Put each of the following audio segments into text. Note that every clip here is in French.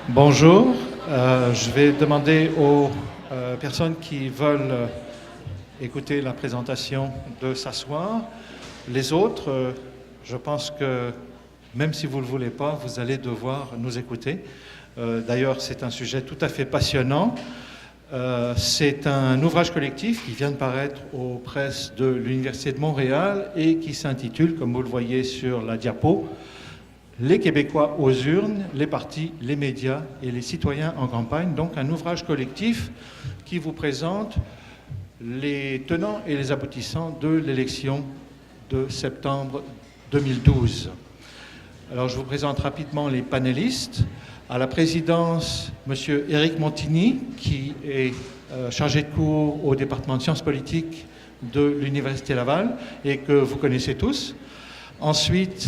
Bonjour, je vais demander aux personnes qui veulent écouter la présentation de s'asseoir. Les autres, je pense que même si vous ne le voulez pas, vous allez devoir nous écouter. D'ailleurs, c'est un sujet tout à fait passionnant. C'est un ouvrage collectif qui vient de paraître aux presses de l'Université de Montréal et qui s'intitule, comme vous le voyez sur la diapo, « Les Québécois aux urnes, les partis, les médias et les citoyens en campagne ». Donc un ouvrage collectif qui vous présente les tenants et les aboutissants de l'élection de septembre 2012. Alors je vous présente rapidement les panélistes. À la présidence, M. Éric Montigny, qui est chargé de cours au département de sciences politiques de l'Université Laval et que vous connaissez tous. Ensuite,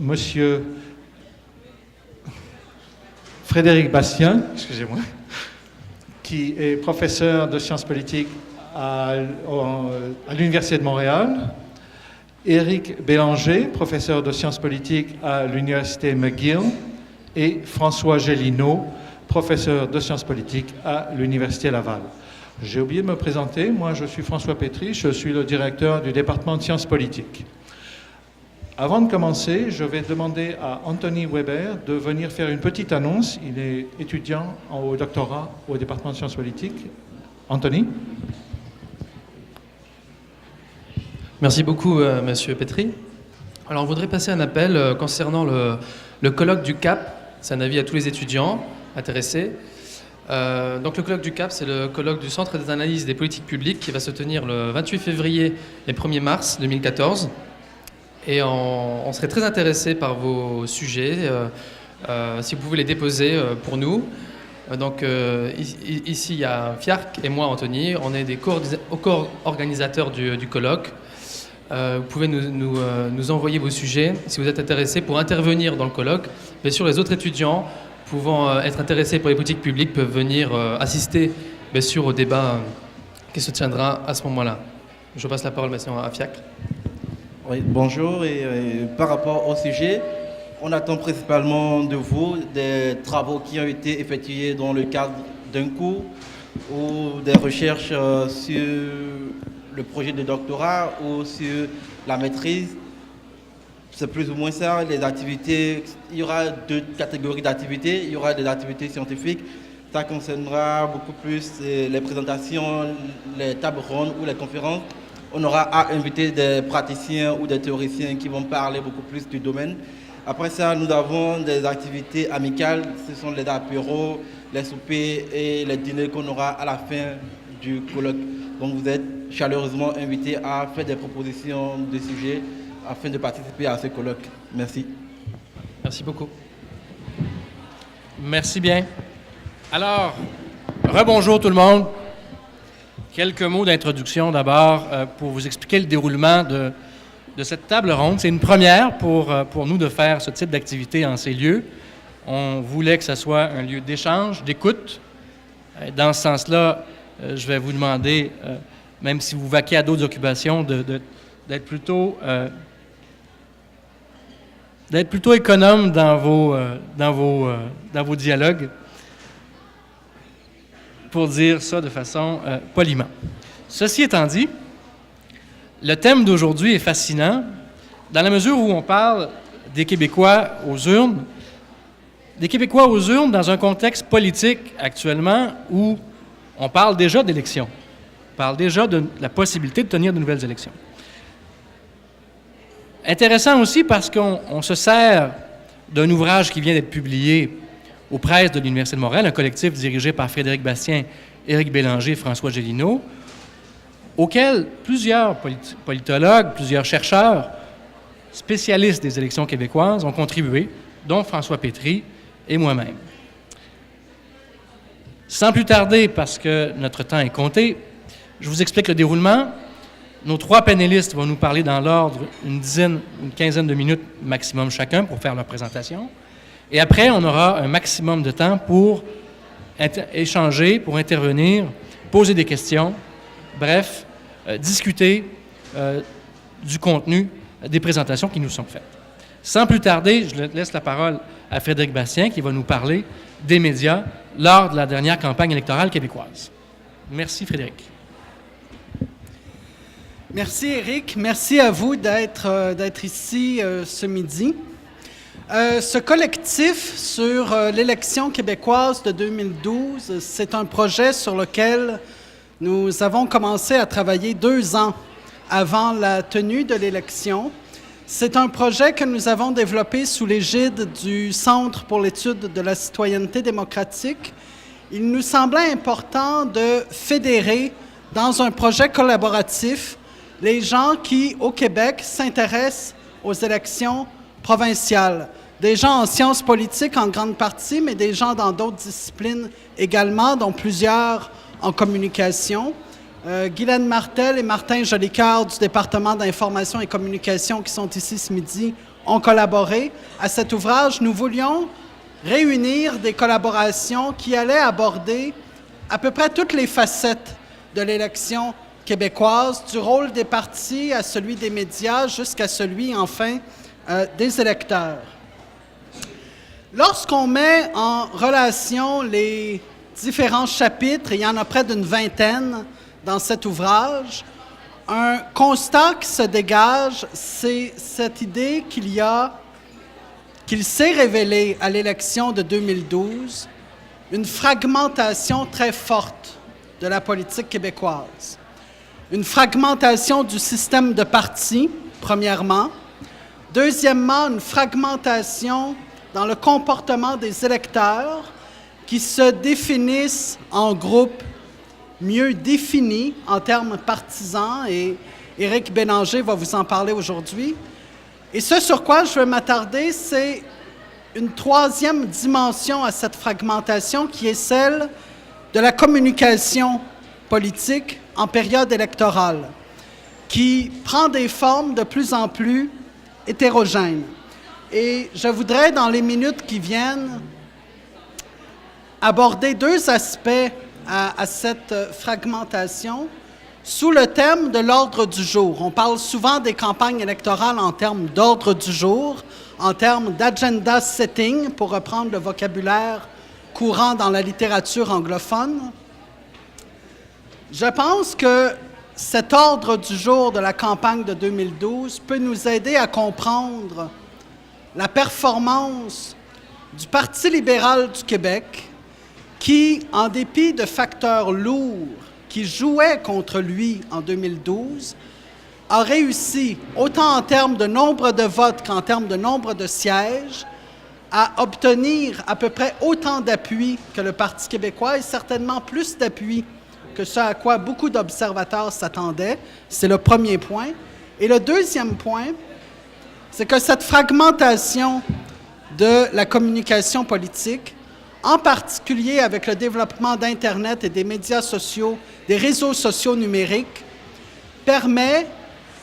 M. Frédéric Bastien, excusez-moi, qui est professeur de sciences politiques à l'Université de Montréal. Éric Bélanger, professeur de sciences politiques à l'Université McGill. Et François Gélineau, professeur de sciences politiques à l'Université Laval. J'ai oublié de me présenter. Moi, je suis François Pétry, je suis le directeur du département de sciences politiques. Avant de commencer, je vais demander à Anthony Weber de venir faire une petite annonce. Il est étudiant au doctorat au département de sciences politiques. Anthony? Merci beaucoup, Monsieur Pétry. Alors, on voudrait passer un appel concernant le colloque du CAP. C'est un avis à tous les étudiants intéressés. Donc, le colloque du CAP, c'est le colloque du Centre des analyses des politiques publiques qui va se tenir le 28 février et 1er mars 2014. Et on serait très intéressés par vos sujets, si vous pouvez les déposer pour nous. Donc, ici, il y a Fiarc et moi, Anthony. On est des co-organisateurs du colloque. Vous pouvez nous envoyer vos sujets si vous êtes intéressés pour intervenir dans le colloque. Bien sûr, les autres étudiants pouvant être intéressés pour les politiques publiques peuvent venir assister, bien sûr, au débat qui se tiendra à ce moment-là. Je passe la parole maintenant à Fiacre. Oui, bonjour. Et par rapport au sujet, on attend principalement de vous des travaux qui ont été effectués dans le cadre d'un cours ou des recherches sur le projet de doctorat ou sur la maîtrise. C'est plus ou moins ça, les activités. Il y aura deux catégories d'activités. Il y aura des activités scientifiques. Ça concernera beaucoup plus les présentations, les tables rondes ou les conférences. On aura à inviter des praticiens ou des théoriciens qui vont parler beaucoup plus du domaine. Après ça, nous avons des activités amicales. Ce sont les apéros, les soupers et les dîners qu'on aura à la fin du colloque. Donc vous êtes chaleureusement invités à faire des propositions de sujets afin de participer à ce colloque. Merci. Merci beaucoup. Merci bien. Alors, rebonjour tout le monde. Quelques mots d'introduction d'abord pour vous expliquer le déroulement de cette table ronde. C'est une première pour nous de faire ce type d'activité en ces lieux. On voulait que ce soit un lieu d'échange, d'écoute. Dans ce sens-là, je vais vous demander, même si vous vaquez à d'autres occupations, d'être plutôt économe dans vos dialogues, pour dire ça de façon poliment. Ceci étant dit, le thème d'aujourd'hui est fascinant dans la mesure où on parle des Québécois aux urnes, dans un contexte politique actuellement où on parle déjà d'élections, on parle déjà de la possibilité de tenir de nouvelles élections. Intéressant aussi parce qu'on se sert d'un ouvrage qui vient d'être publié aux presses de l'Université de Montréal, un collectif dirigé par Frédéric Bastien, Éric Bélanger et François Gélineau, auquel plusieurs politologues, plusieurs chercheurs, spécialistes des élections québécoises ont contribué, dont François Pétry et moi-même. Sans plus tarder, parce que notre temps est compté, je vous explique le déroulement. Nos trois panélistes vont nous parler dans l'ordre une quinzaine de minutes maximum chacun pour faire leur présentation. Et après, on aura un maximum de temps pour échanger, pour intervenir, poser des questions, bref, discuter du contenu des présentations qui nous sont faites. Sans plus tarder, je laisse la parole à Frédéric Bastien, qui va nous parler des médias lors de la dernière campagne électorale québécoise. Merci, Frédéric. Merci, Éric. Merci à vous d'être ici ce midi. Ce collectif sur l'élection québécoise de 2012, c'est un projet sur lequel nous avons commencé à travailler 2 ans avant la tenue de l'élection. C'est un projet que nous avons développé sous l'égide du Centre pour l'étude de la citoyenneté démocratique. Il nous semblait important de fédérer dans un projet collaboratif les gens qui, au Québec, s'intéressent aux élections provinciales. Des gens en sciences politiques en grande partie, mais des gens dans d'autres disciplines également, dont plusieurs en communication. Guylaine Martel et Martin Jolicoeur du département d'information et communication qui sont ici ce midi ont collaboré à cet ouvrage. Nous voulions réunir des collaborations qui allaient aborder à peu près toutes les facettes de l'élection québécoise, du rôle des partis à celui des médias jusqu'à celui, enfin, des électeurs. Lorsqu'on met en relation les différents chapitres, et il y en a près d'une vingtaine dans cet ouvrage, un constat qui se dégage, c'est cette idée qu'il s'est révélé à l'élection de 2012 une fragmentation très forte de la politique québécoise. Une fragmentation du système de partis, premièrement. Deuxièmement, une fragmentation dans le comportement des électeurs qui se définissent en groupes mieux définis en termes partisans, et Éric Bélanger va vous en parler aujourd'hui. Et ce sur quoi je veux m'attarder, c'est une troisième dimension à cette fragmentation qui est celle de la communication politique en période électorale, qui prend des formes de plus en plus hétérogènes. Et je voudrais, dans les minutes qui viennent, aborder 2 aspects à cette fragmentation sous le thème de l'ordre du jour. On parle souvent des campagnes électorales en termes d'ordre du jour, en termes d'agenda setting, pour reprendre le vocabulaire courant dans la littérature anglophone. Je pense que cet ordre du jour de la campagne de 2012 peut nous aider à comprendre la performance du Parti libéral du Québec qui, en dépit de facteurs lourds qui jouaient contre lui en 2012, a réussi, autant en termes de nombre de votes qu'en termes de nombre de sièges, à obtenir à peu près autant d'appui que le Parti québécois et certainement plus d'appui que ce à quoi beaucoup d'observateurs s'attendaient. C'est le premier point. Et le deuxième point, c'est que cette fragmentation de la communication politique, en particulier avec le développement d'Internet et des médias sociaux, des réseaux sociaux numériques, permet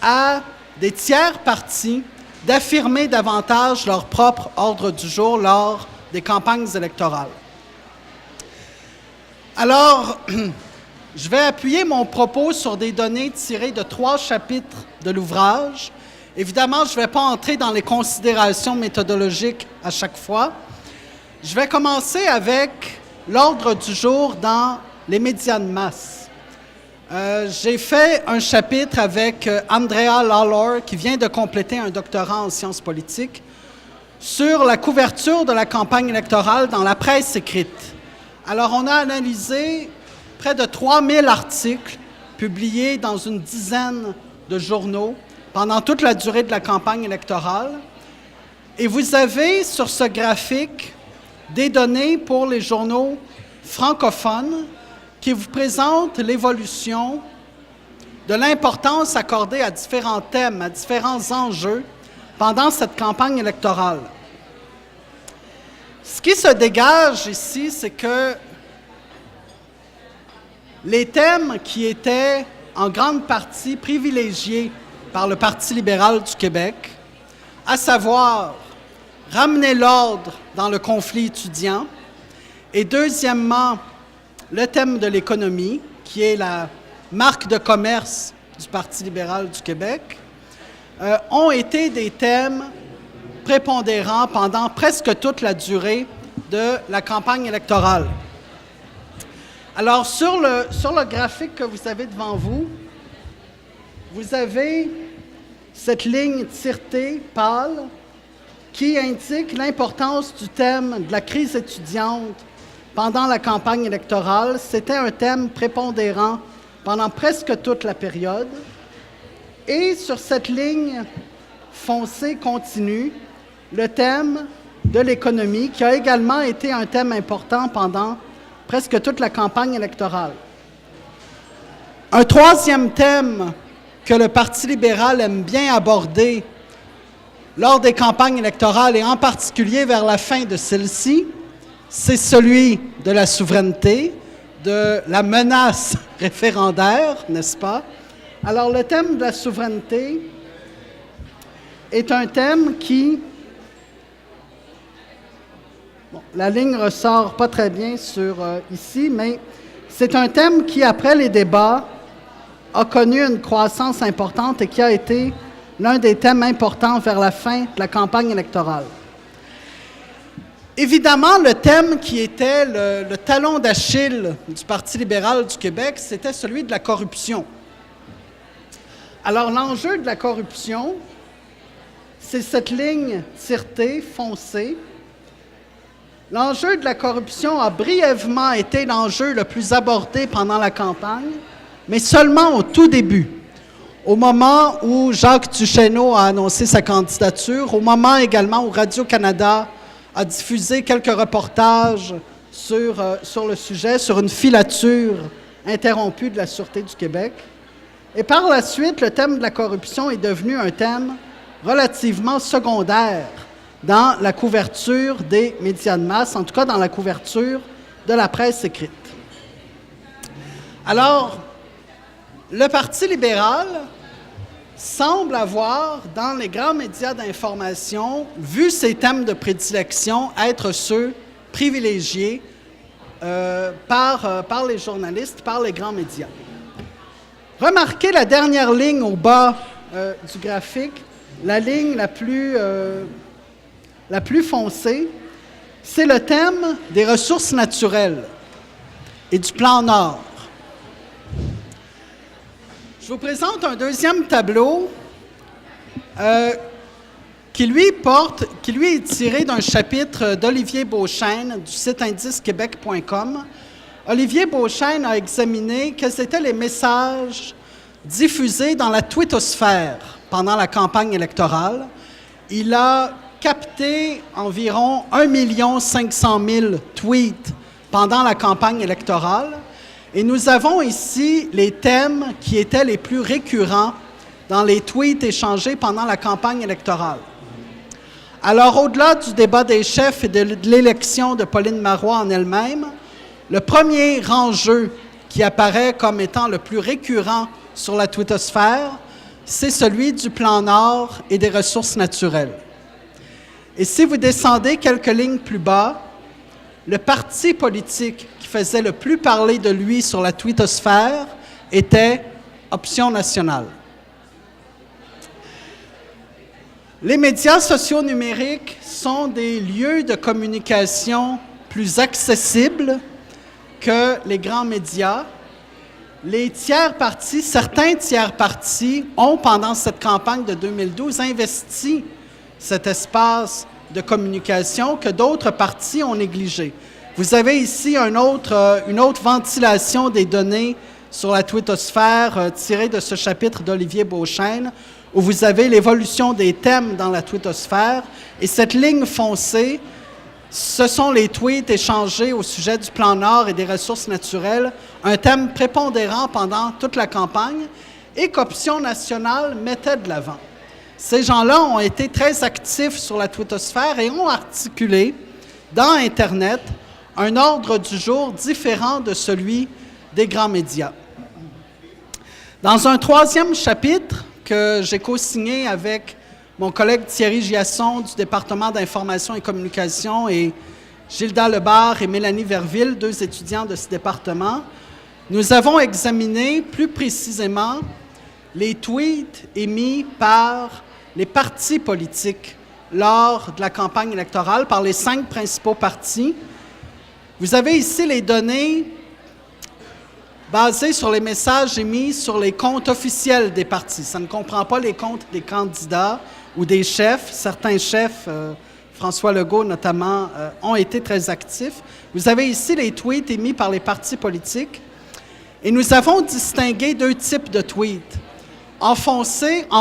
à des tiers partis d'affirmer davantage leur propre ordre du jour lors des campagnes électorales. Alors, je vais appuyer mon propos sur des données tirées de 3 chapitres de l'ouvrage. Évidemment, je ne vais pas entrer dans les considérations méthodologiques à chaque fois. Je vais commencer avec l'ordre du jour dans les médias de masse. J'ai fait un chapitre avec Andrea Lawlor, qui vient de compléter un doctorat en sciences politiques, sur la couverture de la campagne électorale dans la presse écrite. Alors, on a analysé près de 3000 articles publiés dans une dizaine de journaux pendant toute la durée de la campagne électorale. Et vous avez sur ce graphique des données pour les journaux francophones qui vous présentent l'évolution de l'importance accordée à différents thèmes, à différents enjeux pendant cette campagne électorale. Ce qui se dégage ici, c'est que les thèmes qui étaient en grande partie privilégiés par le Parti libéral du Québec, à savoir ramener l'ordre dans le conflit étudiant, et deuxièmement, le thème de l'économie, qui est la marque de commerce du Parti libéral du Québec, ont été des thèmes prépondérant pendant presque toute la durée de la campagne électorale. Alors, sur le graphique que vous avez devant vous, vous avez cette ligne tiretée pâle qui indique l'importance du thème de la crise étudiante pendant la campagne électorale. C'était un thème prépondérant pendant presque toute la période. Et sur cette ligne foncée continue, le thème de l'économie, qui a également été un thème important pendant presque toute la campagne électorale. Un troisième thème que le Parti libéral aime bien aborder lors des campagnes électorales et en particulier vers la fin de celle-ci, c'est celui de la souveraineté, de la menace référendaire, n'est-ce pas? Alors, le thème de la souveraineté est un thème qui... Bon, la ligne ressort pas très bien sur ici, mais c'est un thème qui, après les débats, a connu une croissance importante et qui a été l'un des thèmes importants vers la fin de la campagne électorale. Évidemment, le thème qui était le talon d'Achille du Parti libéral du Québec, c'était celui de la corruption. Alors, l'enjeu de la corruption, c'est cette ligne tiretée, foncée. L'enjeu de la corruption a brièvement été l'enjeu le plus abordé pendant la campagne, mais seulement au tout début, au moment où Jacques Duchesneau a annoncé sa candidature, au moment également où Radio-Canada a diffusé quelques reportages sur le sujet, sur une filature interrompue de la Sûreté du Québec. Et par la suite, le thème de la corruption est devenu un thème relativement secondaire dans la couverture des médias de masse, en tout cas dans la couverture de la presse écrite. Alors, le Parti libéral semble avoir, dans les grands médias d'information, vu ces thèmes de prédilection être ceux privilégiés par les journalistes, par les grands médias. Remarquez la dernière ligne au bas du graphique, la ligne la plus foncée, c'est le thème des ressources naturelles et du plan Nord. Je vous présente un deuxième tableau qui lui est tiré d'un chapitre d'Olivier Beauchesne du site indisquebec.com. Olivier Beauchesne a examiné quels étaient les messages diffusés dans la twittosphère pendant la campagne électorale. Il a capté environ 1 500 000 tweets pendant la campagne électorale. Et nous avons ici les thèmes qui étaient les plus récurrents dans les tweets échangés pendant la campagne électorale. Alors, au-delà du débat des chefs et de l'élection de Pauline Marois en elle-même, le premier enjeu qui apparaît comme étant le plus récurrent sur la twittosphère, c'est celui du plan Nord et des ressources naturelles. Et si vous descendez quelques lignes plus bas, le parti politique qui faisait le plus parler de lui sur la twittosphère était Option nationale. Les médias sociaux numériques sont des lieux de communication plus accessibles que les grands médias. Les tiers-partis, certains tiers-partis ont, pendant cette campagne de 2012, investi cet espace de communication que d'autres partis ont négligé. Vous avez ici une autre ventilation des données sur la twittosphère tirée de ce chapitre d'Olivier Beauchesne, où vous avez l'évolution des thèmes dans la twittosphère. Et cette ligne foncée, ce sont les tweets échangés au sujet du plan Nord et des ressources naturelles, un thème prépondérant pendant toute la campagne et qu'Option nationale mettait de l'avant. Ces gens-là ont été très actifs sur la twittosphère et ont articulé dans Internet un ordre du jour différent de celui des grands médias. Dans un troisième chapitre que j'ai co-signé avec mon collègue Thierry Giasson du département d'information et communication et Gilda Lebar et Mélanie Verville, deux étudiants de ce département, nous avons examiné plus précisément les tweets émis par les partis politiques lors de la campagne électorale par les 5 principaux partis. Vous avez ici les données basées sur les messages émis sur les comptes officiels des partis. Ça ne comprend pas les comptes des candidats ou des chefs. Certains chefs, François Legault notamment, ont été très actifs. Vous avez ici les tweets émis par les partis politiques. Et nous avons distingué 2 types de tweets. En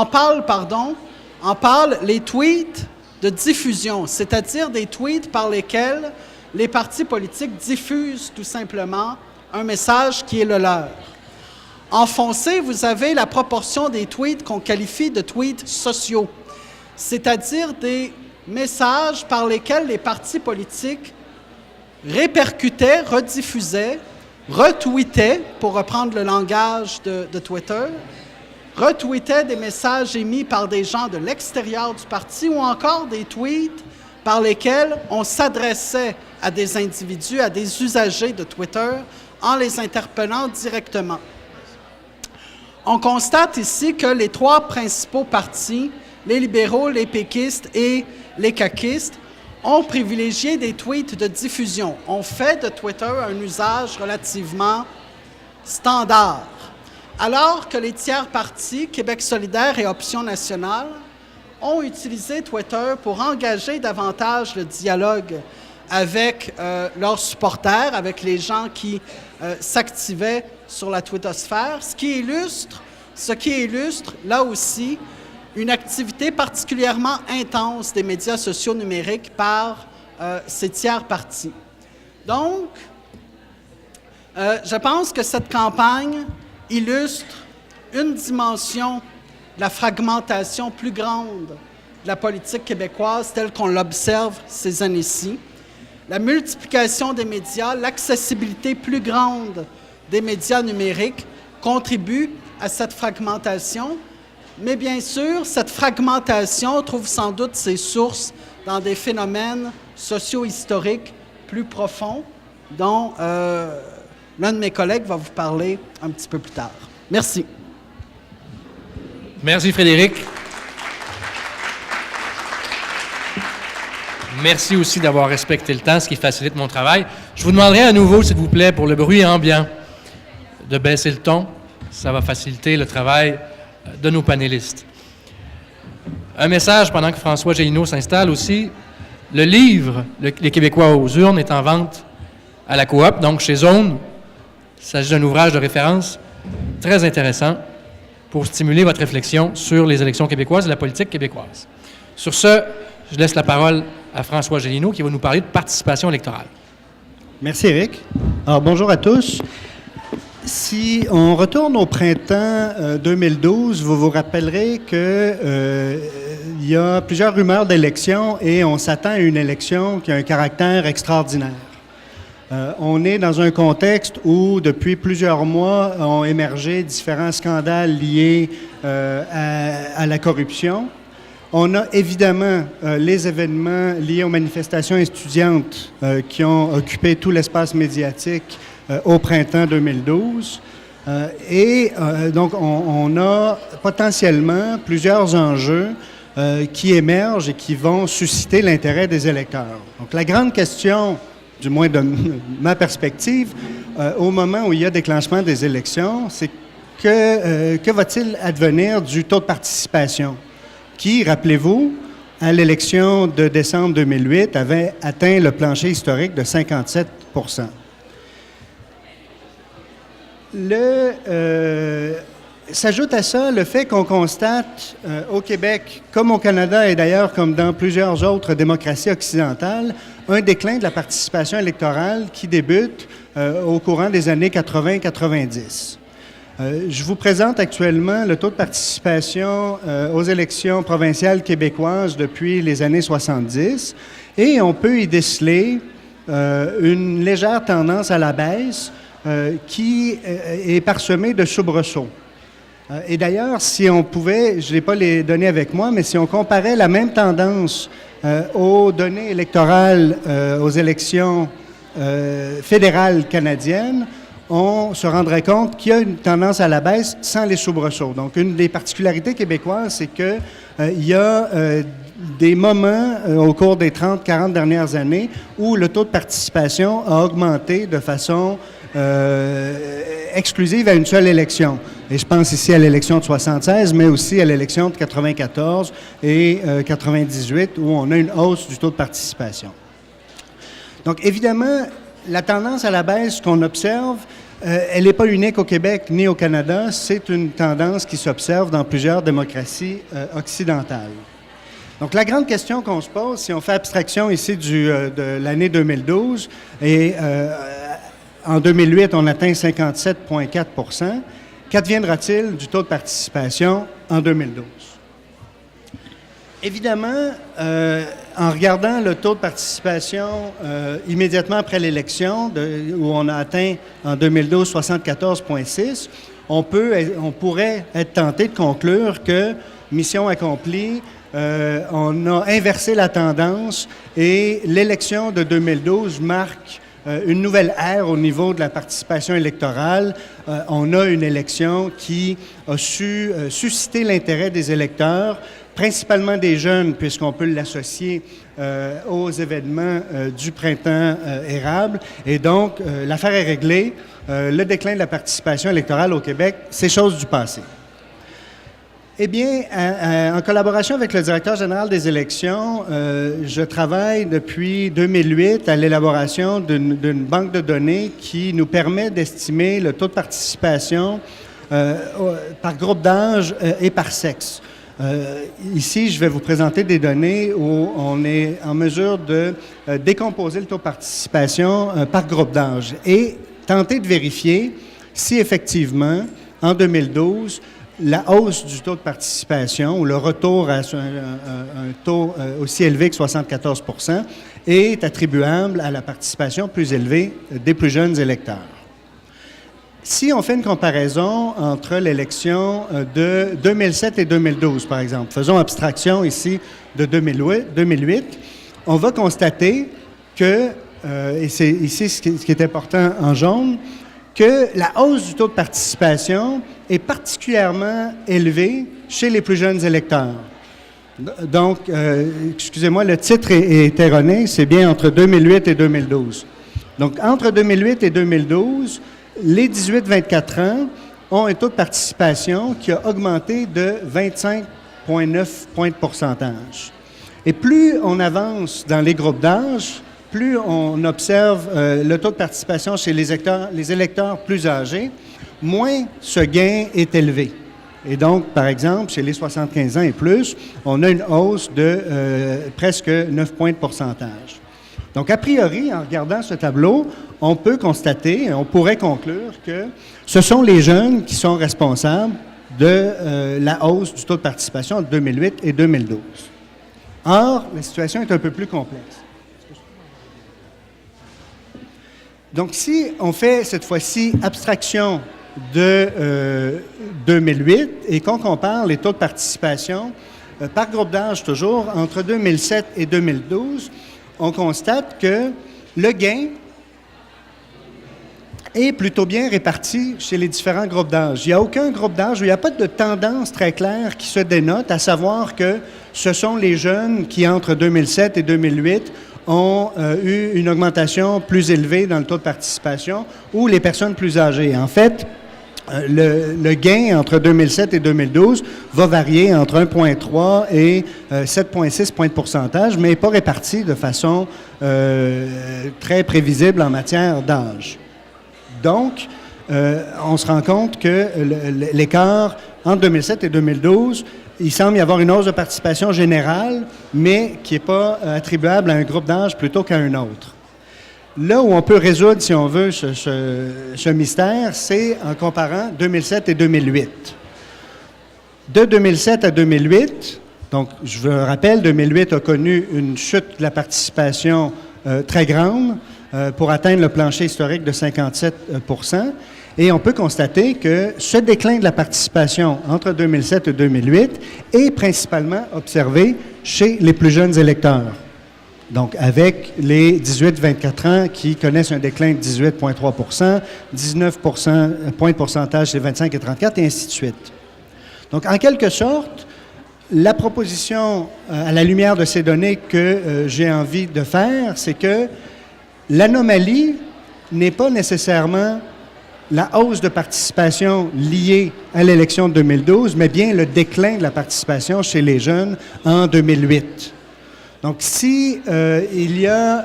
parlent les tweets de diffusion, c'est-à-dire des tweets par lesquels les partis politiques diffusent tout simplement un message qui est le leur. En foncé, vous avez la proportion des tweets qu'on qualifie de tweets sociaux, c'est-à-dire des messages par lesquels les partis politiques répercutaient, rediffusaient, retweetaient, pour reprendre le langage de Twitter, retweetaient des messages émis par des gens de l'extérieur du parti ou encore des tweets par lesquels on s'adressait à des individus, à des usagers de Twitter, en les interpellant directement. On constate ici que les 3 principaux partis, les libéraux, les péquistes et les caquistes, ont privilégié des tweets de diffusion. On fait de Twitter un usage relativement standard. Alors que les tiers partis, Québec solidaire et Option nationale, ont utilisé Twitter pour engager davantage le dialogue avec leurs supporters, avec les gens qui s'activaient sur la twittosphère, ce qui illustre, là aussi, une activité particulièrement intense des médias sociaux numériques par ces tiers partis. Donc, je pense que cette campagne illustre une dimension de la fragmentation plus grande de la politique québécoise telle qu'on l'observe ces années-ci. La multiplication des médias, l'accessibilité plus grande des médias numériques contribuent à cette fragmentation, mais bien sûr, cette fragmentation trouve sans doute ses sources dans des phénomènes socio-historiques plus profonds dont l'un de mes collègues va vous parler un petit peu plus tard. Merci. Merci, Frédéric. Merci aussi d'avoir respecté le temps, ce qui facilite mon travail. Je vous demanderai à nouveau, s'il vous plaît, pour le bruit ambiant, de baisser le ton. Ça va faciliter le travail de nos panélistes. Un message pendant que François Gélineau s'installe aussi. Le livre « Les Québécois aux urnes » est en vente à la coop, donc chez Zone. Il s'agit d'un ouvrage de référence très intéressant pour stimuler votre réflexion sur les élections québécoises et la politique québécoise. Sur ce, je laisse la parole à François Gélineau qui va nous parler de participation électorale. Merci, Éric. Alors, bonjour à tous. Si on retourne au printemps 2012, vous vous rappellerez qu'il y a plusieurs rumeurs d'élections et on s'attend à une élection qui a un caractère extraordinaire. On est dans un contexte où, depuis plusieurs mois, ont émergé différents scandales liés à la corruption. On a évidemment les événements liés aux manifestations étudiantes qui ont occupé tout l'espace médiatique au printemps 2012. Donc, on a potentiellement plusieurs enjeux qui émergent et qui vont susciter l'intérêt des électeurs. Donc, la grande question, du moins de ma perspective, au moment où il y a déclenchement des élections, c'est que va-t-il advenir du taux de participation qui, rappelez-vous, à l'élection de décembre 2008, avait atteint le plancher historique de 57 %. S'ajoute à ça le fait qu'on constate au Québec, comme au Canada et d'ailleurs comme dans plusieurs autres démocraties occidentales, un déclin de la participation électorale qui débute au courant des années 80-90. Je vous présente actuellement le taux de participation aux élections provinciales québécoises depuis les années 70 et on peut y déceler une légère tendance à la baisse qui est parsemée de soubresauts. Et d'ailleurs, si on pouvait, je n'ai pas les données avec moi, mais si on comparait la même tendance aux données électorales aux élections fédérales canadiennes, on se rendrait compte qu'il y a une tendance à la baisse sans les soubresauts. Donc, une des particularités québécoises, c'est que il y a des moments au cours des 30-40 dernières années où le taux de participation a augmenté de façon exclusive à une seule élection. Et je pense ici à l'élection de 76, mais aussi à l'élection de 94 et 98, où on a une hausse du taux de participation. Donc, évidemment, la tendance à la baisse qu'on observe, elle n'est pas unique au Québec ni au Canada. C'est une tendance qui s'observe dans plusieurs démocraties occidentales. Donc, la grande question qu'on se pose, si on fait abstraction ici de l'année 2012, et en 2008, on atteint 57,4 %, qu'adviendra-t-il du taux de participation en 2012? Évidemment, en regardant le taux de participation immédiatement après l'élection, où on a atteint en 2012 74,6, on pourrait être tenté de conclure que, mission accomplie, on a inversé la tendance et l'élection de 2012 marque une nouvelle ère au niveau de la participation électorale. On a une élection qui a su susciter l'intérêt des électeurs, principalement des jeunes, puisqu'on peut l'associer aux événements du printemps érable. Et donc, l'affaire est réglée. Le déclin de la participation électorale au Québec, c'est chose du passé. Eh bien, en collaboration avec le directeur général des élections, je travaille depuis 2008 à l'élaboration d'une banque de données qui nous permet d'estimer le taux de participation par groupe d'âge et par sexe. Ici, je vais vous présenter des données où on est en mesure de décomposer le taux de participation par groupe d'âge et tenter de vérifier si effectivement, en 2012, la hausse du taux de participation ou le retour à un taux aussi élevé que 74 % est attribuable à la participation plus élevée des plus jeunes électeurs. Si on fait une comparaison entre l'élection de 2007 et 2012, par exemple, faisons abstraction ici de 2008, on va constater que, et c'est ici ce qui est important en jaune, que la hausse du taux de participation est particulièrement élevée chez les plus jeunes électeurs. Donc, excusez-moi, le titre est erroné, c'est bien entre 2008 et 2012. Donc, entre 2008 et 2012, les 18-24 ans ont un taux de participation qui a augmenté de 25,9 points de pourcentage. Et plus on avance dans les groupes d'âge, plus on observe le taux de participation chez les électeurs plus âgés, moins ce gain est élevé. Et donc, par exemple, chez les 75 ans et plus, on a une hausse de presque 9 points de pourcentage. Donc, a priori, en regardant ce tableau, on peut constater, on pourrait conclure que ce sont les jeunes qui sont responsables de la hausse du taux de participation entre 2008 et 2012. Or, la situation est un peu plus complexe. Donc, si on fait cette fois-ci abstraction de 2008 et qu'on compare les taux de participation par groupe d'âge toujours entre 2007 et 2012, on constate que le gain est plutôt bien réparti chez les différents groupes d'âge. Il n'y a aucun groupe d'âge où il n'y a pas de tendance très claire qui se dénote, à savoir que ce sont les jeunes qui, entre 2007 et 2008, ont eu une augmentation plus élevée dans le taux de participation ou les personnes plus âgées. En fait, le gain entre 2007 et 2012 va varier entre 1,3 et 7,6 points de pourcentage, mais n'est pas réparti de façon très prévisible en matière d'âge. Donc, on se rend compte que l'écart entre 2007 et 2012, il semble y avoir une hausse de participation générale, mais qui n'est pas attribuable à un groupe d'âge plutôt qu'à un autre. Là où on peut résoudre, si on veut, ce mystère, c'est en comparant 2007 et 2008. De 2007 à 2008, donc je vous rappelle, 2008 a connu une chute de la participation très grande pour atteindre le plancher historique de 57 %. Et on peut constater que ce déclin de la participation entre 2007 et 2008 est principalement observé chez les plus jeunes électeurs. Donc, avec les 18-24 ans qui connaissent un déclin de 18,3 19 points de pourcentage chez 25 et 34, et ainsi de suite. Donc, en quelque sorte, la proposition, à la lumière de ces données que j'ai envie de faire, c'est que l'anomalie n'est pas nécessairement la hausse de participation liée à l'élection de 2012, mais bien le déclin de la participation chez les jeunes en 2008. Donc, si il y a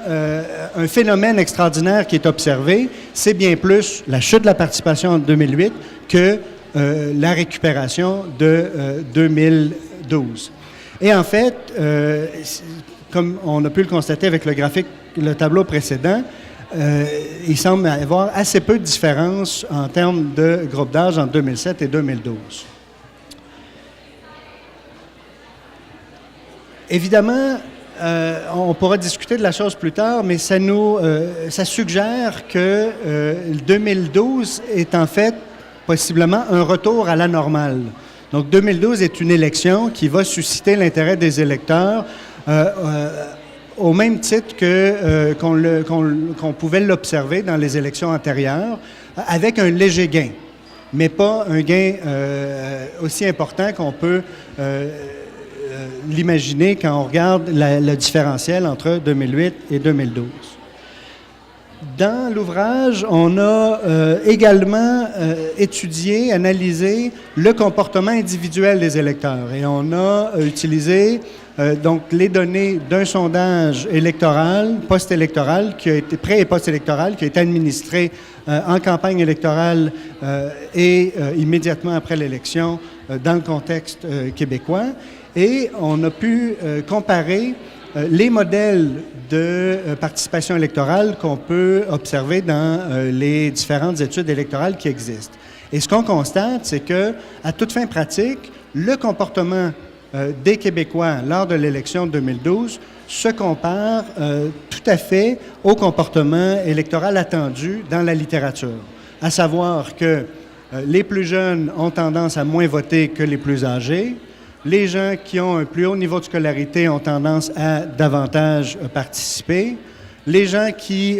un phénomène extraordinaire qui est observé, c'est bien plus la chute de la participation en 2008 que la récupération de 2012. Et en fait, comme on a pu le constater avec le graphique, le tableau précédent, il semble y avoir assez peu de différence en termes de groupe d'âge entre 2007 et 2012. Évidemment, on pourra discuter de la chose plus tard, mais ça suggère que 2012 est en fait possiblement un retour à la normale. Donc 2012 est une élection qui va susciter l'intérêt des électeurs au même titre qu'on pouvait l'observer dans les élections antérieures, avec un léger gain, mais pas un gain aussi important qu'on peut l'imaginer quand on regarde le différentiel entre 2008 et 2012. Dans l'ouvrage, on a également étudié, analysé le comportement individuel des électeurs et on a utilisé donc les données d'un sondage électoral, post-électoral, qui a été pré- et post-électoral, qui a été administré en campagne électorale et immédiatement après l'élection dans le contexte québécois. Et on a pu comparer les modèles de participation électorale qu'on peut observer dans les différentes études électorales qui existent. Et ce qu'on constate, c'est que, à toute fin pratique, le comportement des Québécois lors de l'élection de 2012 se compare tout à fait au comportement électoral attendu dans la littérature, à savoir que les plus jeunes ont tendance à moins voter que les plus âgés. Les gens qui ont un plus haut niveau de scolarité ont tendance à davantage participer. Les gens qui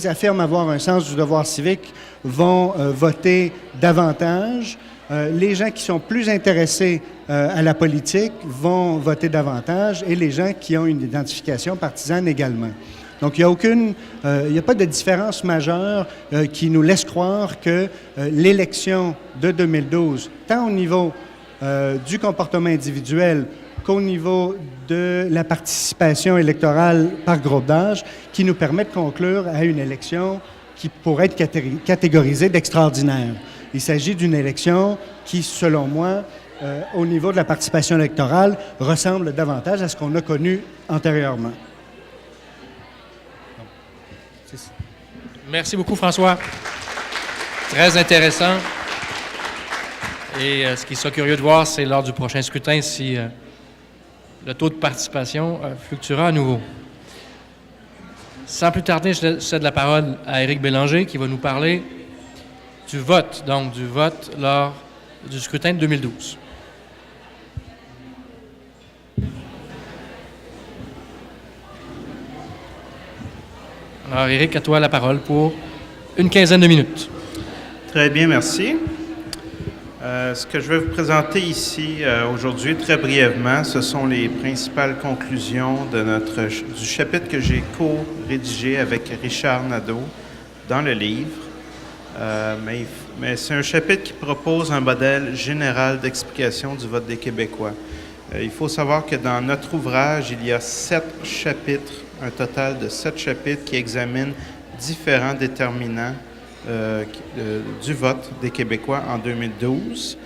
affirment avoir un sens du devoir civique vont voter davantage. Les gens qui sont plus intéressés à la politique vont voter davantage et les gens qui ont une identification partisane également. Donc, il n'y a pas de différence majeure qui nous laisse croire que l'élection de 2012, tant au niveau du comportement individuel qu'au niveau de la participation électorale par groupe d'âge, qui nous permet de conclure à une élection qui pourrait être catégorisée d'extraordinaire. Il s'agit d'une élection qui, selon moi, au niveau de la participation électorale, ressemble davantage à ce qu'on a connu antérieurement. Merci beaucoup, François. Très intéressant. Et ce qui sera curieux de voir, c'est lors du prochain scrutin si le taux de participation fluctuera à nouveau. Sans plus tarder, je cède la parole à Éric Bélanger qui va nous parler du vote lors du scrutin de 2012. Alors, Éric, à toi la parole pour une quinzaine de minutes. Très bien, merci. Ce que je vais vous présenter ici aujourd'hui, très brièvement, ce sont les principales conclusions du chapitre que j'ai co-rédigé avec Richard Nadeau dans le livre. Mais c'est un chapitre qui propose un modèle général d'explication du vote des Québécois. Il faut savoir que dans notre ouvrage, il y a 7 chapitres, un total de 7 chapitres qui examinent différents déterminants du vote des Québécois en 2012.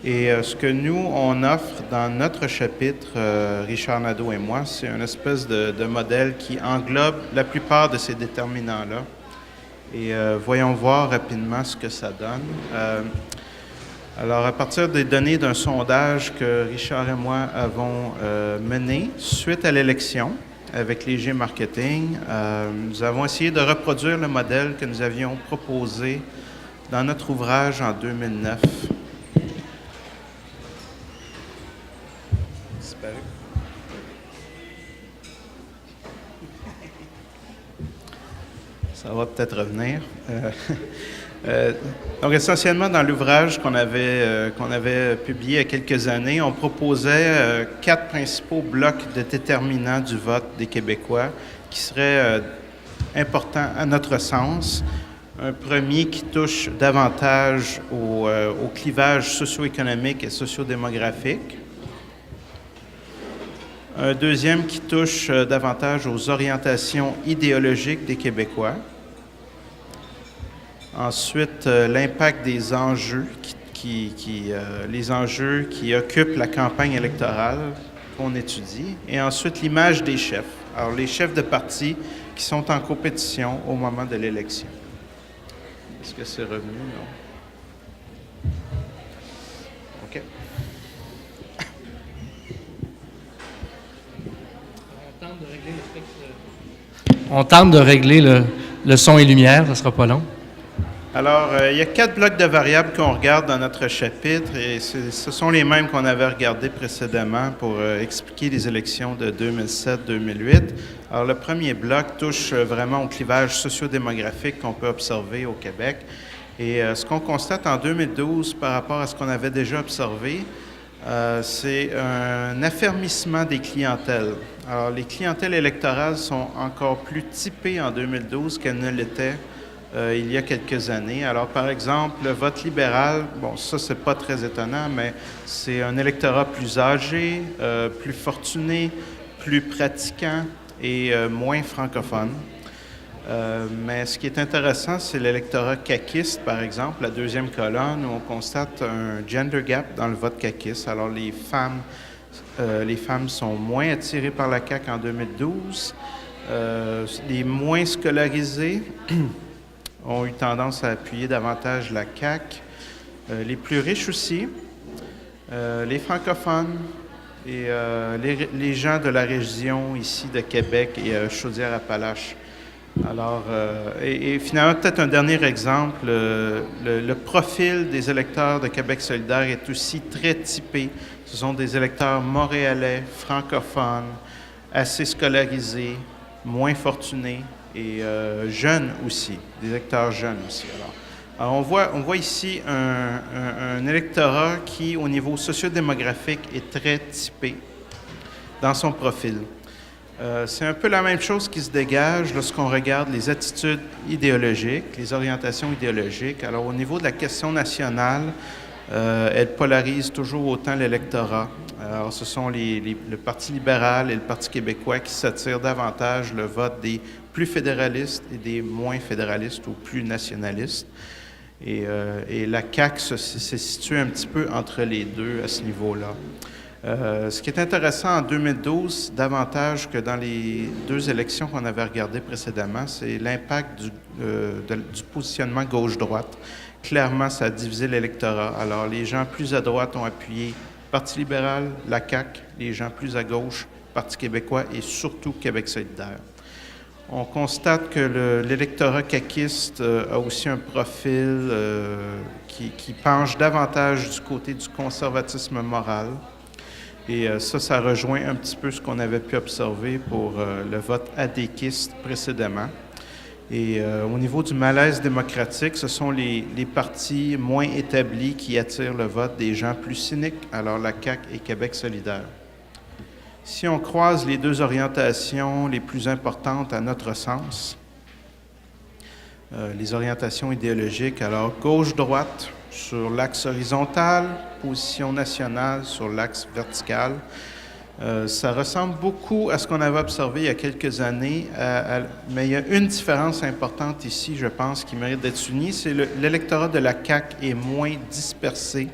Et ce que nous, on offre dans notre chapitre, Richard Nadeau et moi, c'est une espèce de modèle qui englobe la plupart de ces déterminants-là. Et voyons voir rapidement ce que ça donne. Alors, à partir des données d'un sondage que Richard et moi avons mené suite à l'élection, avec Léger Marketing, nous avons essayé de reproduire le modèle que nous avions proposé dans notre ouvrage en 2009. Ça va peut-être revenir. Donc, essentiellement, dans l'ouvrage qu'on avait publié il y a quelques années, on proposait 4 principaux blocs de déterminants du vote des Québécois qui seraient importants à notre sens. Un premier qui touche davantage au clivage socio-économique et socio-démographique. Un deuxième qui touche davantage aux orientations idéologiques des Québécois. Ensuite, l'impact des enjeux, les enjeux qui occupent la campagne électorale qu'on étudie. Et ensuite, l'image des chefs. Alors, les chefs de parti qui sont en compétition au moment de l'élection. Est-ce que c'est revenu? Non. OK. On tente de régler le son et lumière, ça ne sera pas long. Alors, il y a 4 blocs de variables qu'on regarde dans notre chapitre et ce sont les mêmes qu'on avait regardés précédemment pour expliquer les élections de 2007-2008. Alors, le premier bloc touche vraiment au clivage socio-démographique qu'on peut observer au Québec. Et ce qu'on constate en 2012 par rapport à ce qu'on avait déjà observé, c'est un affermissement des clientèles. Alors, les clientèles électorales sont encore plus typées en 2012 qu'elles ne l'étaient il y a quelques années. Alors, par exemple, le vote libéral, bon, ça, c'est pas très étonnant, mais c'est un électorat plus âgé, plus fortuné, plus pratiquant et moins francophone. Mais ce qui est intéressant, c'est l'électorat caquiste, par exemple, la deuxième colonne, où on constate un gender gap dans le vote caquiste. Alors, les femmes sont moins attirées par la CAQ en 2012. Les moins scolarisés ont eu tendance à appuyer davantage la CAQ. Les plus riches aussi, les francophones et les gens de la région ici de Québec et Chaudière-Appalaches. Alors, et finalement, peut-être un dernier exemple, le profil des électeurs de Québec solidaire est aussi très typé. Ce sont des électeurs montréalais, francophones, assez scolarisés, moins fortunés et jeunes aussi, des électeurs jeunes aussi. Alors on voit ici un électorat qui, au niveau sociodémographique, est très typé dans son profil. C'est un peu la même chose qui se dégage lorsqu'on regarde les attitudes idéologiques, les orientations idéologiques. Alors, au niveau de la question nationale, elle polarise toujours autant l'électorat. Alors, ce sont le Parti libéral et le Parti québécois qui s'attirent davantage le vote des plus fédéralistes et des moins fédéralistes ou plus nationalistes. Et la CAQ se situe un petit peu entre les deux à ce niveau-là. Ce qui est intéressant en 2012, davantage que dans les 2 élections qu'on avait regardées précédemment, c'est l'impact du positionnement gauche-droite. Clairement, ça a divisé l'électorat. Alors, les gens plus à droite ont appuyé Parti libéral, la CAQ, les gens plus à gauche, Parti québécois et surtout Québec solidaire. On constate que l'électorat caquiste a aussi un profil qui penche davantage du côté du conservatisme moral. Et ça rejoint un petit peu ce qu'on avait pu observer pour le vote adéquiste précédemment. Et au niveau du malaise démocratique, ce sont les partis moins établis qui attirent le vote des gens plus cyniques, alors la CAQ et Québec solidaire. Si on croise les 2 orientations les plus importantes à notre sens, les orientations idéologiques, alors gauche-droite sur l'axe horizontal, position nationale sur l'axe vertical. Ça ressemble beaucoup à ce qu'on avait observé il y a quelques années, mais il y a une différence importante ici, je pense, qui mérite d'être soulignée, c'est l'électorat de la CAQ est moins dispersé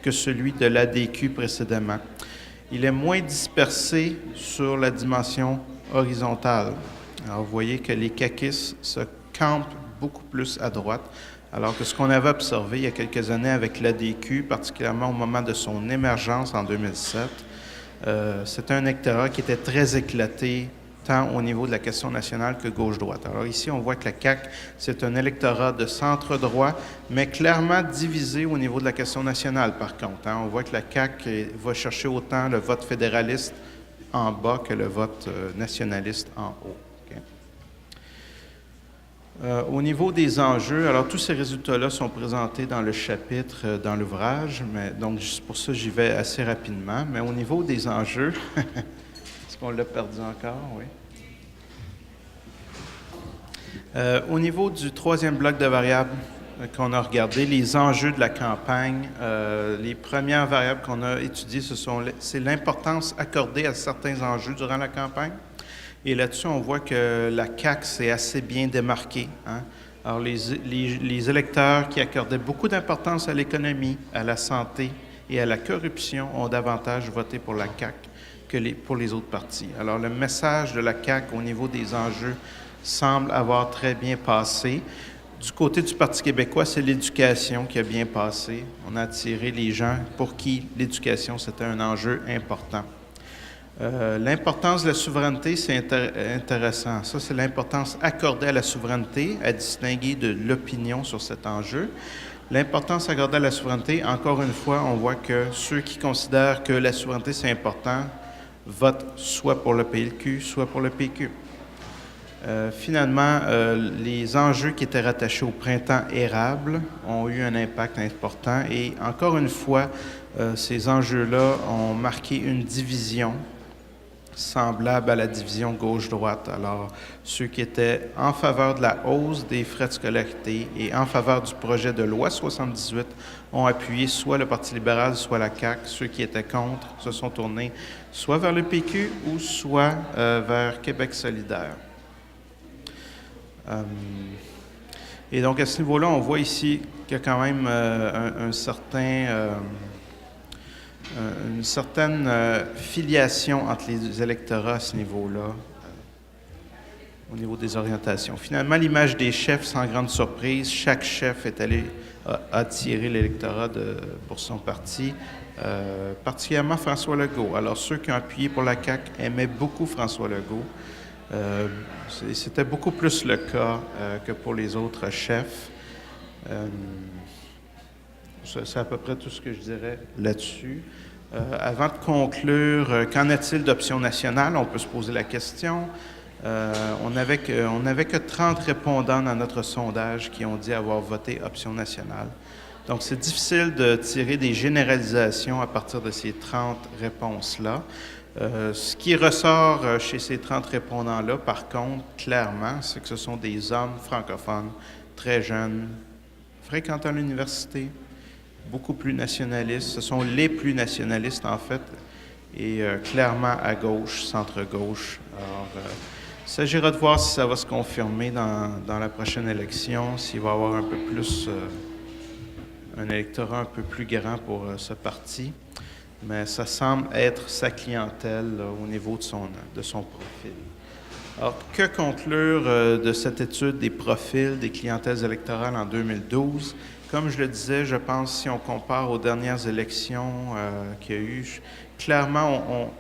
que celui de l'ADQ précédemment. Il est moins dispersé sur la dimension horizontale. Alors, vous voyez que les caquistes se campent beaucoup plus à droite, alors que ce qu'on avait observé il y a quelques années avec l'ADQ, particulièrement au moment de son émergence en 2007, c'était un électorat qui était très éclaté, tant au niveau de la question nationale que gauche-droite. Alors ici, on voit que la CAQ, c'est un électorat de centre-droit, mais clairement divisé au niveau de la question nationale, par contre. On voit que la CAQ va chercher autant le vote fédéraliste en bas que le vote nationaliste en haut. Au niveau des enjeux, alors tous ces résultats-là sont présentés dans le chapitre, dans l'ouvrage, mais donc pour ça j'y vais assez rapidement. Mais au niveau des enjeux, est-ce qu'on l'a perdu encore? Oui. Au niveau du troisième bloc de variables qu'on a regardé, les enjeux de la campagne, les premières variables qu'on a étudiées, c'est l'importance accordée à certains enjeux durant la campagne. Et là-dessus, on voit que la CAQ s'est assez bien démarquée. Hein? Alors, les électeurs qui accordaient beaucoup d'importance à l'économie, à la santé et à la corruption ont davantage voté pour la CAQ que pour les autres partis. Alors, le message de la CAQ au niveau des enjeux semble avoir très bien passé. Du côté du Parti québécois, c'est l'éducation qui a bien passé. On a attiré les gens pour qui l'éducation, c'était un enjeu important. L'importance de la souveraineté, c'est intéressant. Ça, c'est l'importance accordée à la souveraineté, à distinguer de l'opinion sur cet enjeu. L'importance accordée à la souveraineté, encore une fois, on voit que ceux qui considèrent que la souveraineté, c'est important, votent soit pour le PLQ, soit pour le PQ. Finalement, les enjeux qui étaient rattachés au printemps érable ont eu un impact important et encore une fois, ces enjeux-là ont marqué une division semblable à la division gauche-droite. Alors, ceux qui étaient en faveur de la hausse des frais de scolarité et en faveur du projet de loi 78 ont appuyé soit le Parti libéral, soit la CAQ. Ceux qui étaient contre se sont tournés soit vers le PQ ou soit vers Québec solidaire. Et donc, à ce niveau-là, on voit ici qu'il y a quand même une certaine filiation entre les électorats à ce niveau-là, au niveau des orientations. Finalement, l'image des chefs, sans grande surprise, chaque chef est allé attirer l'électorat pour son parti, particulièrement François Legault. Alors, ceux qui ont appuyé pour la CAQ aimaient beaucoup François Legault. C'était beaucoup plus le cas que pour les autres chefs. C'est à peu près tout ce que je dirais là-dessus. Avant de conclure, qu'en est-il d'option nationale? On peut se poser la question. On n'avait que 30 répondants dans notre sondage qui ont dit avoir voté option nationale. Donc, c'est difficile de tirer des généralisations à partir de ces 30 réponses-là. Ce qui ressort chez ces 30 répondants-là, par contre, clairement, c'est que ce sont des hommes francophones, très jeunes, fréquentant l'université, beaucoup plus nationalistes. Ce sont les plus nationalistes, en fait, et clairement à gauche, centre-gauche. Alors, il s'agira de voir si ça va se confirmer dans la prochaine élection, s'il va y avoir un peu plus, un électorat un peu plus grand pour ce parti. Mais ça semble être sa clientèle là, au niveau de son profil. Alors, que conclure de cette étude des profils des clientèles électorales en 2012? Comme je le disais, je pense, si on compare aux dernières élections qu'il y a eu, clairement,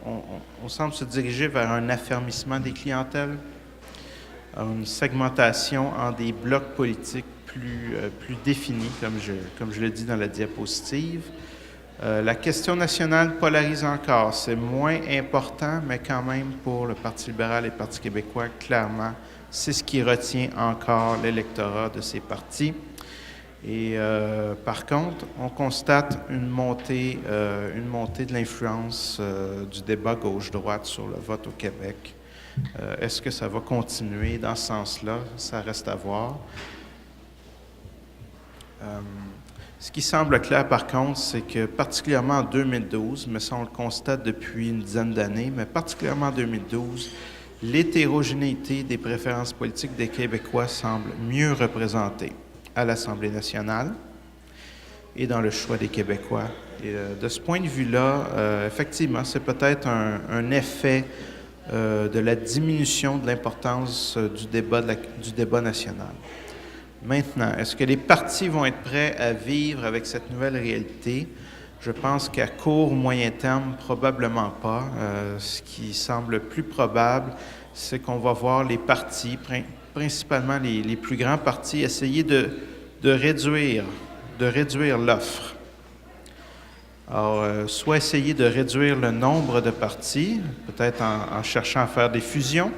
on semble se diriger vers un affermissement des clientèles, une segmentation en des blocs politiques plus définis, comme je le dis dans la diapositive. La question nationale polarise encore. C'est moins important, mais quand même pour le Parti libéral et le Parti québécois, clairement, c'est ce qui retient encore l'électorat de ces partis. Et par contre, on constate une montée de l'influence du débat gauche-droite sur le vote au Québec. Est-ce que ça va continuer dans ce sens-là? Ça reste à voir. Ce qui semble clair, par contre, c'est que particulièrement en 2012, mais ça on le constate depuis une dizaine d'années, mais particulièrement en 2012, l'hétérogénéité des préférences politiques des Québécois semble mieux représentée à l'Assemblée nationale et dans le choix des Québécois. Et de ce point de vue-là, effectivement, c'est peut-être un effet de la diminution de l'importance du débat national. Maintenant, est-ce que les partis vont être prêts à vivre avec cette nouvelle réalité? Je pense qu'à court ou moyen terme, probablement pas. Ce qui semble plus probable, c'est qu'on va voir les partis, principalement les plus grands partis, essayer de réduire l'offre. Alors, soit essayer de réduire le nombre de partis, peut-être en cherchant à faire des fusions.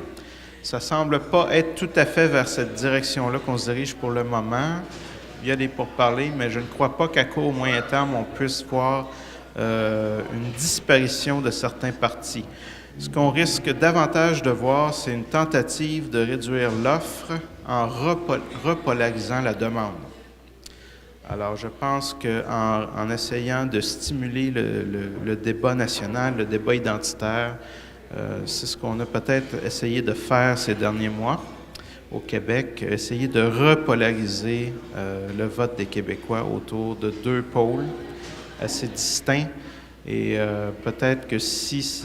Ça ne semble pas être tout à fait vers cette direction-là qu'on se dirige pour le moment. Il y a des pourparlers, mais je ne crois pas qu'à court ou moyen terme, on puisse voir une disparition de certains partis. Ce qu'on risque davantage de voir, c'est une tentative de réduire l'offre en repolarisant la demande. Alors, je pense qu'en essayant de stimuler le débat national, le débat identitaire, c'est ce qu'on a peut-être essayé de faire ces derniers mois au Québec, essayer de repolariser le vote des Québécois autour de deux pôles assez distincts. Et peut-être que si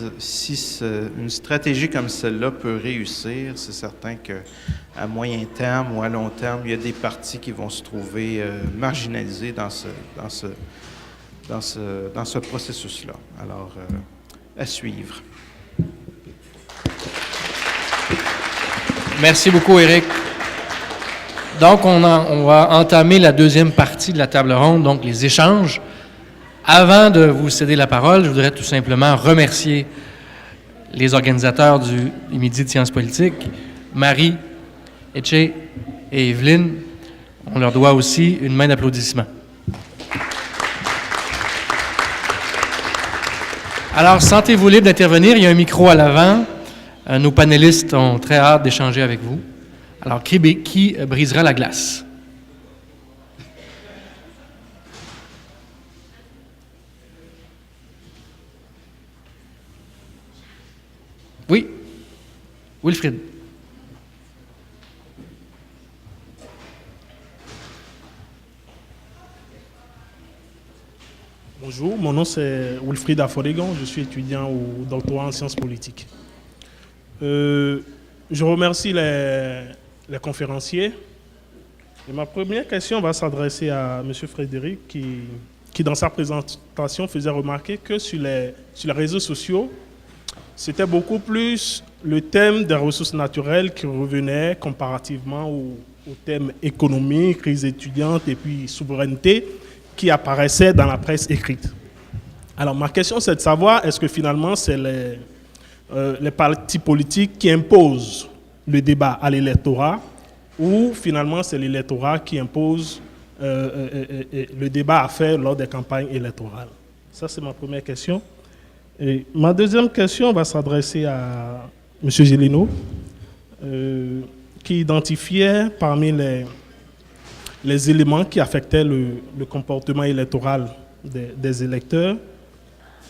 une stratégie comme celle-là peut réussir, c'est certain qu'à moyen terme ou à long terme, il y a des partis qui vont se trouver marginalisés dans ce processus-là. Alors, à suivre. Merci beaucoup, Éric. Donc, on va entamer la deuxième partie de la table ronde, donc les échanges. Avant de vous céder la parole, je voudrais tout simplement remercier les organisateurs du Midi de sciences politiques, Marie, Etche et Evelyne. On leur doit aussi une main d'applaudissement. Alors, sentez-vous libre d'intervenir. Il y a un micro à l'avant. Nos panélistes ont très hâte d'échanger avec vous. Alors, qui brisera la glace? Oui, Wilfrid. Bonjour, mon nom c'est Wilfrid Aforigan, je suis étudiant au doctorat en sciences politiques. Je remercie les conférenciers. Et ma première question va s'adresser à M. Frédéric qui dans sa présentation faisait remarquer que sur les réseaux sociaux, c'était beaucoup plus le thème des ressources naturelles qui revenait comparativement au thème économique, crise étudiante et puis souveraineté qui apparaissait dans la presse écrite. Alors ma question c'est de savoir, est-ce que finalement c'est les partis politiques qui imposent le débat à l'électorat ou finalement c'est l'électorat qui impose le débat à faire lors des campagnes électorales? Ça c'est ma première question. Et ma deuxième question va s'adresser à M. Gélineau, qui identifiait parmi les éléments qui affectaient le comportement électoral des électeurs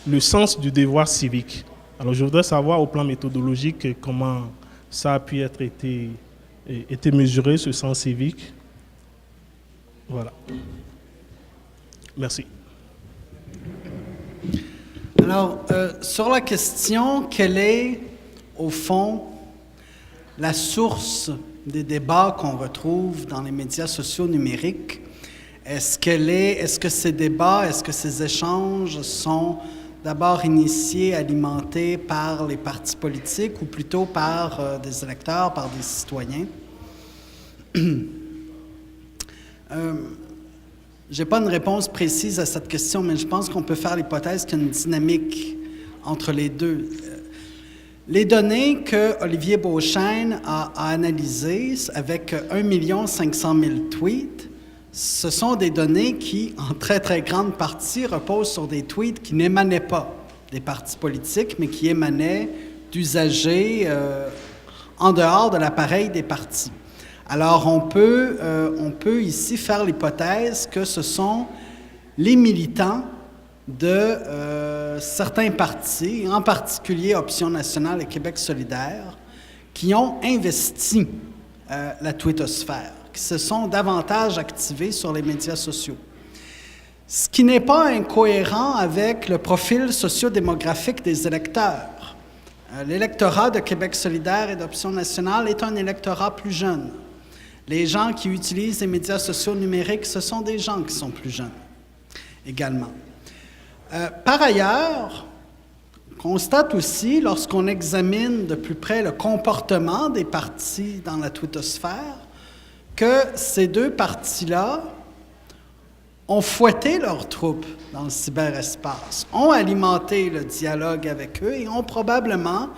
le sens du devoir civique. Alors je voudrais savoir au plan méthodologique comment ça a pu être été mesuré, ce sens civique. Voilà. Merci. Alors, sur la question, quelle est, au fond, la source des débats qu'on retrouve dans les médias sociaux numériques? Est-ce que ces débats, est-ce que ces échanges sont d'abord initiés, alimentés par les partis politiques ou plutôt par des électeurs, par des citoyens? Je n'ai pas une réponse précise à cette question, mais je pense qu'on peut faire l'hypothèse qu'il y a une dynamique entre les deux. Les données que Olivier Beauchesne a analysées avec 1 500 000 tweets, ce sont des données qui, en très, très grande partie, reposent sur des tweets qui n'émanaient pas des partis politiques, mais qui émanaient d'usagers en dehors de l'appareil des partis. Alors, on peut ici faire l'hypothèse que ce sont les militants de certains partis, en particulier Option nationale et Québec solidaire, qui ont investi la twittosphère, qui se sont davantage activés sur les médias sociaux. Ce qui n'est pas incohérent avec le profil sociodémographique des électeurs. L'électorat de Québec solidaire et d'Option nationale est un électorat plus jeune. Les gens qui utilisent les médias sociaux numériques, ce sont des gens qui sont plus jeunes également. Par ailleurs, on constate aussi, lorsqu'on examine de plus près le comportement des partis dans la twittosphère, que ces deux partis-là ont fouetté leurs troupes dans le cyberespace, ont alimenté le dialogue avec eux et ont probablement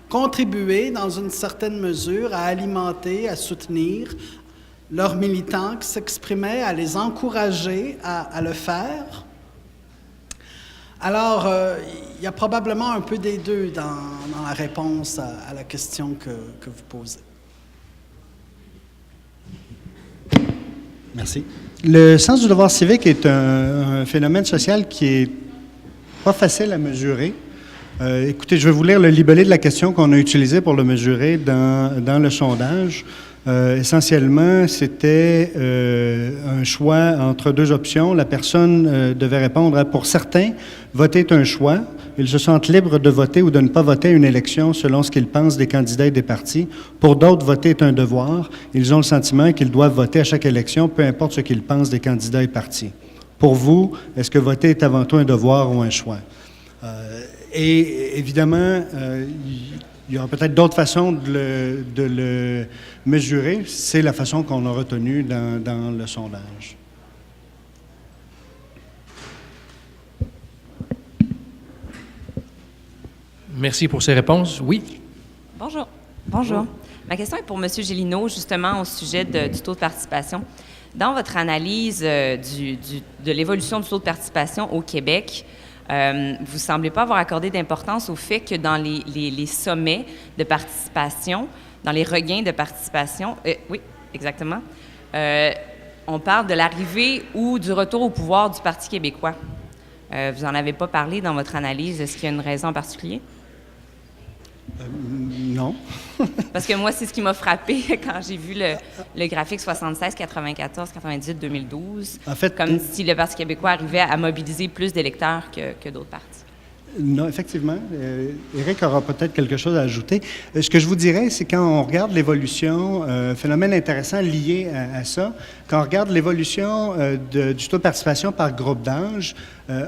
contribué dans une certaine mesure à alimenter, à soutenir leurs militants qui s'exprimaient, à les encourager à le faire. Alors, il y a probablement un peu des deux dans la réponse à la question que vous posez. Merci. Le sens du devoir civique est un phénomène social qui est pas facile à mesurer. Écoutez, je vais vous lire le libellé de la question qu'on a utilisé pour le mesurer dans le sondage. Essentiellement, c'était un choix entre deux options. La personne devait répondre à « Pour certains, voter est un choix. Ils se sentent libres de voter ou de ne pas voter à une élection selon ce qu'ils pensent des candidats et des partis. Pour d'autres, voter est un devoir. Ils ont le sentiment qu'ils doivent voter à chaque élection, peu importe ce qu'ils pensent des candidats et partis. Pour vous, est-ce que voter est avant tout un devoir ou un choix? » Et évidemment, il y aura peut-être d'autres façons de le mesurer. C'est la façon qu'on a retenue dans le sondage. Merci pour ces réponses. Oui. Bonjour. Bonjour. Ma question est pour M. Gélineau, justement, au sujet du taux de participation. Dans votre analyse de l'évolution du taux de participation au Québec, vous ne semblez pas avoir accordé d'importance au fait que dans les sommets de participation, dans les regains de participation, oui, exactement, on parle de l'arrivée ou du retour au pouvoir du Parti québécois. Vous n'en avez pas parlé dans votre analyse. Est-ce qu'il y a une raison en particulier? Non. Parce que moi, c'est ce qui m'a frappé quand j'ai vu le graphique 76, 94, 98, 2012. En fait, comme si le Parti québécois arrivait à mobiliser plus d'électeurs que d'autres partis. Non, effectivement. Éric aura peut-être quelque chose à ajouter. Ce que je vous dirais, c'est quand on regarde l'évolution, phénomène intéressant lié à ça, quand on regarde l'évolution du taux de participation par groupe d'âge,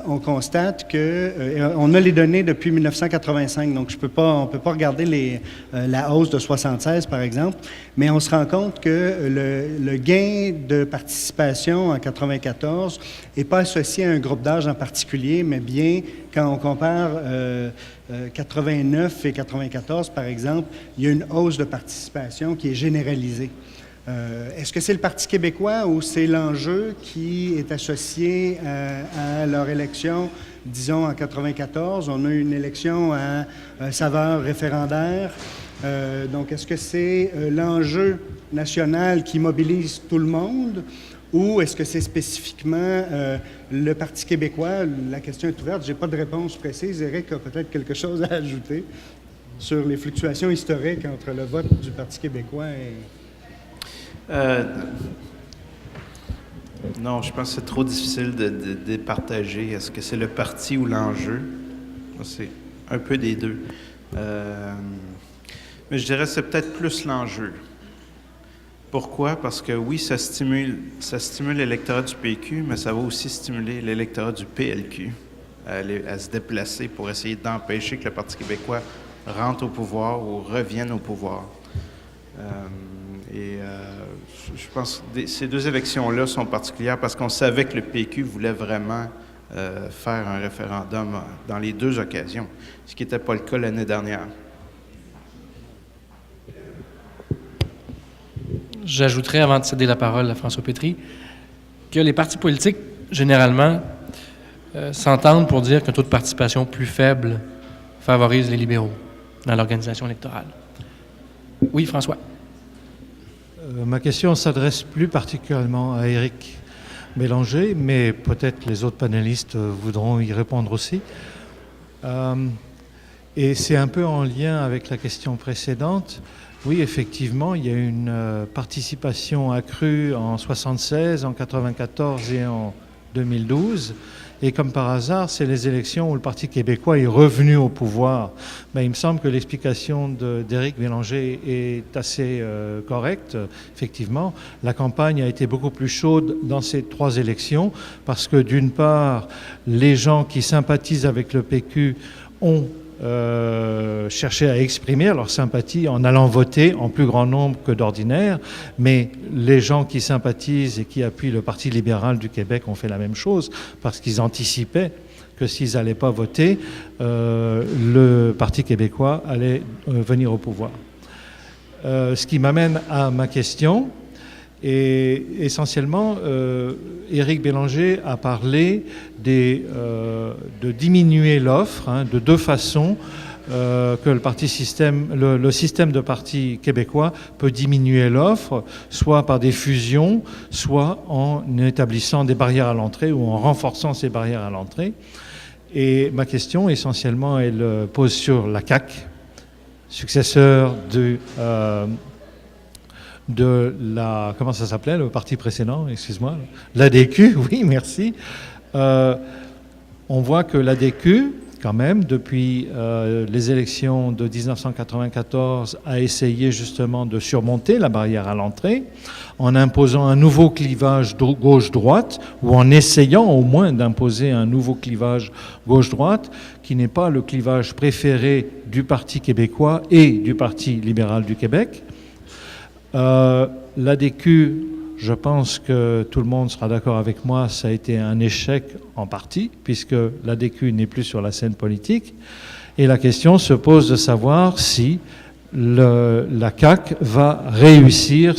on constate que on a les données depuis 1985, donc on peut pas regarder la hausse de 76 par exemple, mais on se rend compte que le gain de participation en 94 n'est pas associé à un groupe d'âge en particulier, mais bien quand on compare 89 et 94 par exemple, il y a une hausse de participation qui est généralisée. Est-ce que c'est le Parti québécois ou c'est l'enjeu qui est associé à leur élection, disons, en 94? On a eu une élection à saveur référendaire. Donc, est-ce que c'est l'enjeu national qui mobilise tout le monde ou est-ce que c'est spécifiquement le Parti québécois? La question est ouverte. Je n'ai pas de réponse précise. Éric a peut-être quelque chose à ajouter sur les fluctuations historiques entre le vote du Parti québécois et... Non, je pense que c'est trop difficile de départager. Est-ce que c'est le parti ou l'enjeu? C'est un peu des deux. Mais je dirais que c'est peut-être plus l'enjeu. Pourquoi? Parce que oui, ça stimule l'électorat du PQ, mais ça va aussi stimuler l'électorat du PLQ à se déplacer pour essayer d'empêcher que le Parti québécois rentre au pouvoir ou revienne au pouvoir. Je pense que ces deux élections-là sont particulières parce qu'on savait que le PQ voulait vraiment faire un référendum dans les deux occasions, ce qui n'était pas le cas l'année dernière. J'ajouterais, avant de céder la parole à François Pétry, que les partis politiques, généralement, s'entendent pour dire qu'un taux de participation plus faible favorise les libéraux dans l'organisation électorale. Oui, François. Ma question s'adresse plus particulièrement à Éric Bélanger, mais peut-être les autres panélistes voudront y répondre aussi. Et c'est un peu en lien avec la question précédente. Oui, effectivement, il y a une participation accrue en 1976, en 1994 et en 2012. Et comme par hasard, c'est les élections où le Parti québécois est revenu au pouvoir. Mais il me semble que l'explication d'Éric Bélanger est assez correcte. Effectivement, la campagne a été beaucoup plus chaude dans ces trois élections parce que d'une part, les gens qui sympathisent avec le PQ ont cherché à exprimer leur sympathie en allant voter en plus grand nombre que d'ordinaire, mais les gens qui sympathisent et qui appuient le Parti libéral du Québec ont fait la même chose parce qu'ils anticipaient que s'ils n'allaient pas voter, le Parti québécois allait venir au pouvoir. Ce qui m'amène à ma question. Et essentiellement, Éric Bélanger a parlé de diminuer l'offre de deux façons que le système de partis québécois peut diminuer l'offre, soit par des fusions, soit en établissant des barrières à l'entrée ou en renforçant ces barrières à l'entrée. Et ma question, essentiellement, elle pose sur la CAQ, successeur de la... Comment ça s'appelait, le parti précédent, excuse-moi? L'ADQ, oui, merci. On voit que l'ADQ, quand même, depuis les élections de 1994, a essayé justement de surmonter la barrière à l'entrée en imposant un nouveau clivage gauche-droite, ou en essayant au moins d'imposer un nouveau clivage gauche-droite, qui n'est pas le clivage préféré du Parti québécois et du Parti libéral du Québec. L'ADQ, je pense que tout le monde sera d'accord avec moi, ça a été un échec en partie, puisque l'ADQ n'est plus sur la scène politique. Et la question se pose de savoir si la CAQ va réussir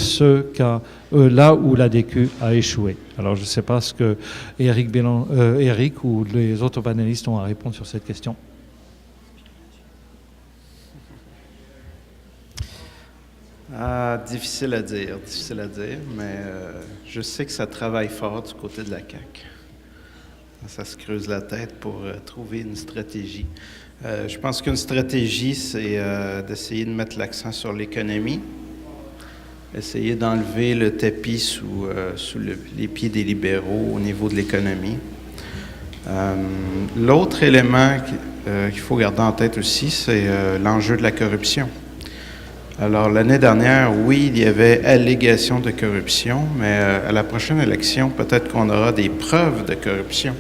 là où l'ADQ a échoué. Alors je ne sais pas ce que Éric ou les autres panélistes ont à répondre sur cette question. Difficile à dire, mais je sais que ça travaille fort du côté de la CAQ. Ça se creuse la tête pour trouver une stratégie. Je pense qu'une stratégie, c'est d'essayer de mettre l'accent sur l'économie, essayer d'enlever le tapis sous les pieds des libéraux au niveau de l'économie. L'autre élément qu'il faut garder en tête aussi, c'est l'enjeu de la corruption. Alors, l'année dernière, oui, il y avait allégation de corruption, mais à la prochaine élection, peut-être qu'on aura des preuves de corruption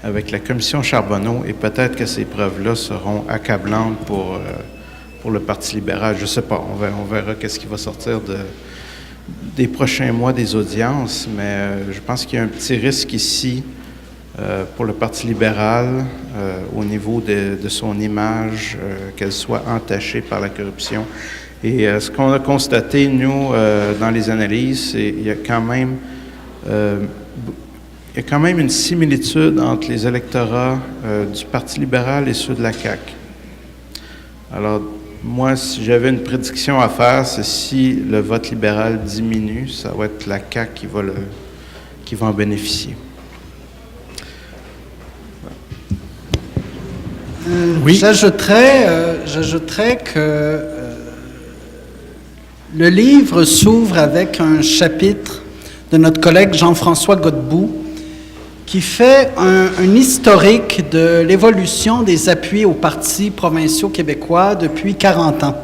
avec la commission Charbonneau, et peut-être que ces preuves-là seront accablantes pour le Parti libéral. Je ne sais pas, on verra qu'est-ce qui va sortir des prochains mois des audiences, mais je pense qu'il y a un petit risque ici pour le Parti libéral au niveau de son image, qu'elle soit entachée par la corruption. Et ce qu'on a constaté, nous, dans les analyses, c'est qu'il y a quand même une similitude entre les électorats du Parti libéral et ceux de la CAQ. Alors, moi, si j'avais une prédiction à faire, c'est si le vote libéral diminue, ça va être la CAQ qui va en bénéficier. Oui. J'ajouterais que le livre s'ouvre avec un chapitre de notre collègue Jean-François Godbout qui fait un historique de l'évolution des appuis aux partis provinciaux québécois depuis 40 ans.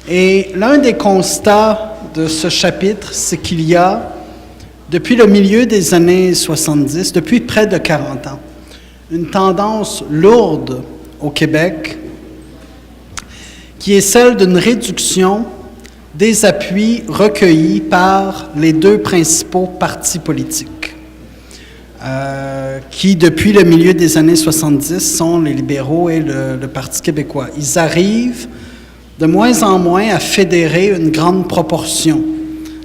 Et l'un des constats de ce chapitre, c'est qu'il y a, depuis le milieu des années 70, depuis près de 40 ans, une tendance lourde au Québec qui est celle d'une réduction des appuis recueillis par les deux principaux partis politiques qui, depuis le milieu des années 70, sont les libéraux et le Parti québécois. Ils arrivent de moins en moins à fédérer une grande proportion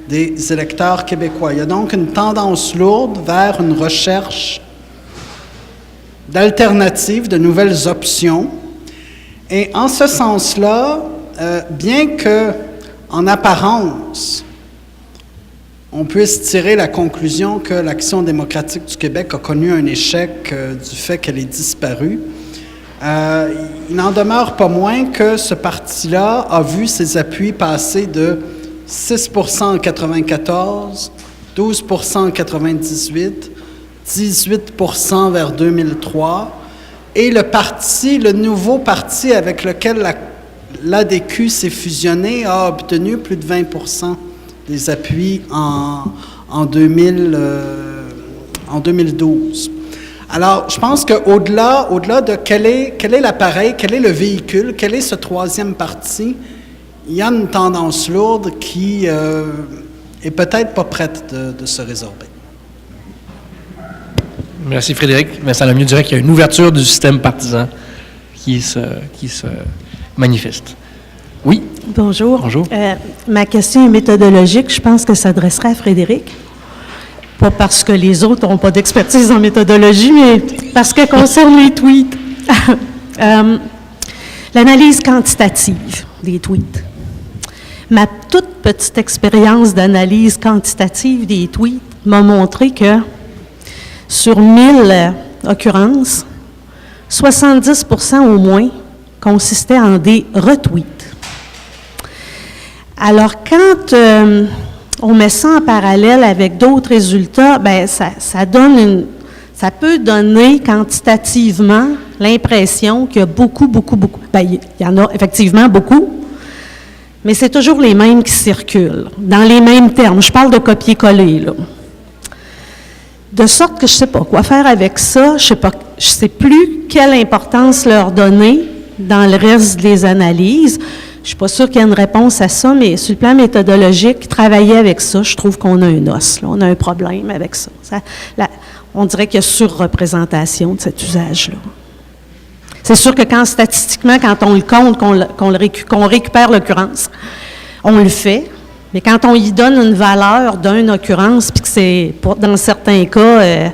des électeurs québécois. Il y a donc une tendance lourde vers une recherche d'alternatives, de nouvelles options. Et en ce sens-là, bien que, en apparence, on puisse tirer la conclusion que l'Action démocratique du Québec a connu un échec du fait qu'elle est disparue, il n'en demeure pas moins que ce parti-là a vu ses appuis passer de 6 % en 1994, 12 % en 1998, 18 % vers 2003, et le nouveau parti avec lequel l'ADQ s'est fusionné a obtenu plus de 20 % des appuis en 2012. Alors, je pense qu'au-delà de quel est l'appareil, quel est le véhicule, quel est ce troisième parti, il y a une tendance lourde qui est peut-être pas prête de se résorber. Merci Frédéric. Mais ça l'a mieux dire qu'il y a une ouverture du système partisan qui se manifeste. Oui? Bonjour. Bonjour. Ma question est méthodologique. Je pense que ça s'adresserait à Frédéric. Pas parce que les autres n'ont pas d'expertise en méthodologie, mais parce qu'elle concerne les tweets. L'analyse quantitative des tweets. Ma toute petite expérience d'analyse quantitative des tweets m'a montré que sur 1000 occurrences, 70% au moins consistaient en des retweets. Alors, quand on met ça en parallèle avec d'autres résultats, bien, ça peut donner quantitativement l'impression qu'il y a beaucoup. Bien, il y en a effectivement beaucoup, mais c'est toujours les mêmes qui circulent, dans les mêmes termes. Je parle de copier-coller, là. De sorte que je ne sais pas quoi faire avec ça, je ne sais plus quelle importance leur donner dans le reste des analyses. Je ne suis pas sûre qu'il y ait une réponse à ça, mais sur le plan méthodologique, travailler avec ça, je trouve qu'on a un os, là, on a un problème avec ça. On dirait qu'il y a surreprésentation de cet usage-là. C'est sûr que statistiquement, quand on le compte, qu'on récupère l'occurrence, on le fait. Mais quand on y donne une valeur d'une occurrence, puis que c'est, dans certains cas,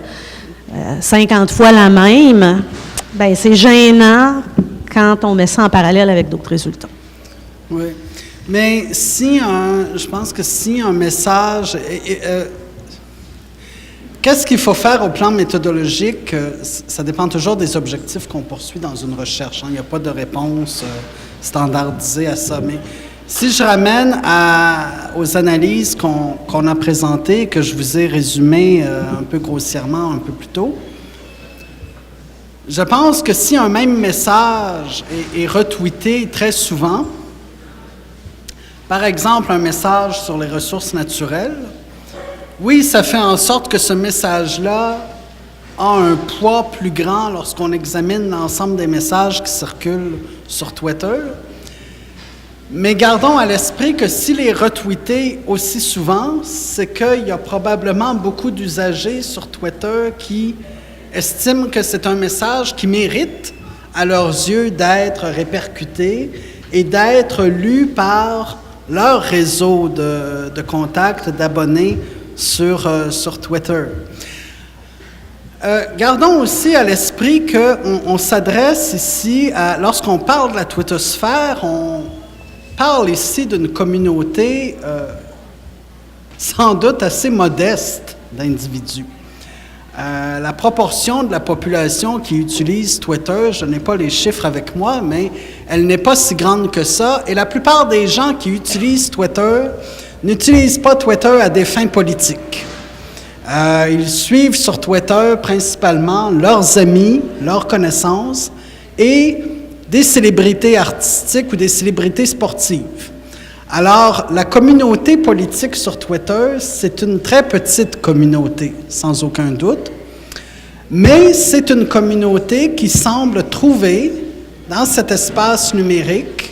50 fois la même, bien, c'est gênant quand on met ça en parallèle avec d'autres résultats. Oui. Mais je pense que si un message... qu'est-ce qu'il faut faire au plan méthodologique? Ça dépend toujours des objectifs qu'on poursuit dans une recherche. Il n'y a pas de réponse standardisée à ça. Mais si je ramène aux analyses qu'on a présentées, que je vous ai résumées un peu grossièrement un peu plus tôt, je pense que si un même message est retweeté très souvent, par exemple un message sur les ressources naturelles, oui, ça fait en sorte que ce message-là a un poids plus grand lorsqu'on examine l'ensemble des messages qui circulent sur Twitter. Mais gardons à l'esprit que s'il est retweeté aussi souvent, c'est qu'il y a probablement beaucoup d'usagers sur Twitter qui estiment que c'est un message qui mérite, à leurs yeux, d'être répercuté et d'être lu par leur réseau de contacts, d'abonnés sur Twitter. Gardons aussi à l'esprit qu'on s'adresse ici, lorsqu'on parle de la twittosphère, on parle ici d'une communauté sans doute assez modeste d'individus. La proportion de la population qui utilise Twitter, je n'ai pas les chiffres avec moi, mais elle n'est pas si grande que ça. Et la plupart des gens qui utilisent Twitter n'utilisent pas Twitter à des fins politiques. Ils suivent sur Twitter principalement leurs amis, leurs connaissances et des célébrités artistiques ou des célébrités sportives. Alors, la communauté politique sur Twitter, c'est une très petite communauté, sans aucun doute, mais c'est une communauté qui semble trouver, dans cet espace numérique,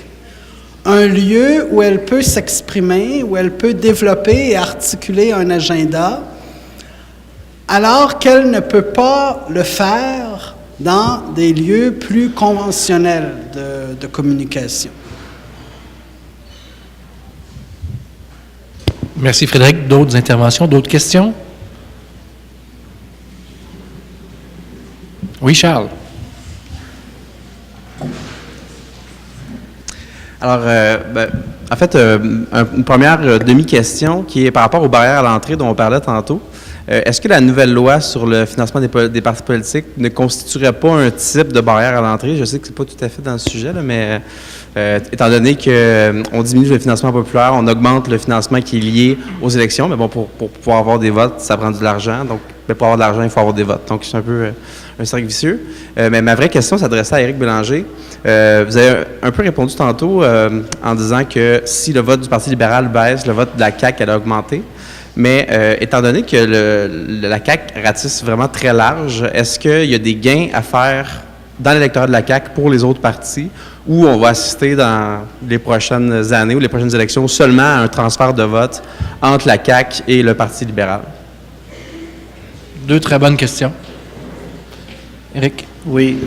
un lieu où elle peut s'exprimer, où elle peut développer et articuler un agenda, alors qu'elle ne peut pas le faire dans des lieux plus conventionnels de communication. Merci Frédéric. D'autres interventions, d'autres questions? Oui, Charles. Alors, en fait, une première demi-question qui est par rapport aux barrières à l'entrée dont on parlait tantôt. Est-ce que la nouvelle loi sur le financement des partis politiques ne constituerait pas un type de barrière à l'entrée? Je sais que ce n'est pas tout à fait dans le sujet, là, mais étant donné qu'on diminue le financement populaire, on augmente le financement qui est lié aux élections, mais bon, pour pouvoir avoir des votes, ça prend de l'argent. Donc, pour avoir de l'argent, il faut avoir des votes. Donc, c'est un peu un cercle vicieux. Mais ma vraie question s'adressait à Éric Bélanger. Vous avez un peu répondu tantôt en disant que si le vote du Parti libéral baisse, le vote de la CAQ allait augmenter. Mais étant donné que la CAQ ratisse vraiment très large, est-ce qu'il y a des gains à faire dans l'électorat de la CAQ pour les autres partis ou on va assister dans les prochaines années ou les prochaines élections seulement à un transfert de vote entre la CAQ et le Parti libéral? Deux très bonnes questions. Éric? Oui,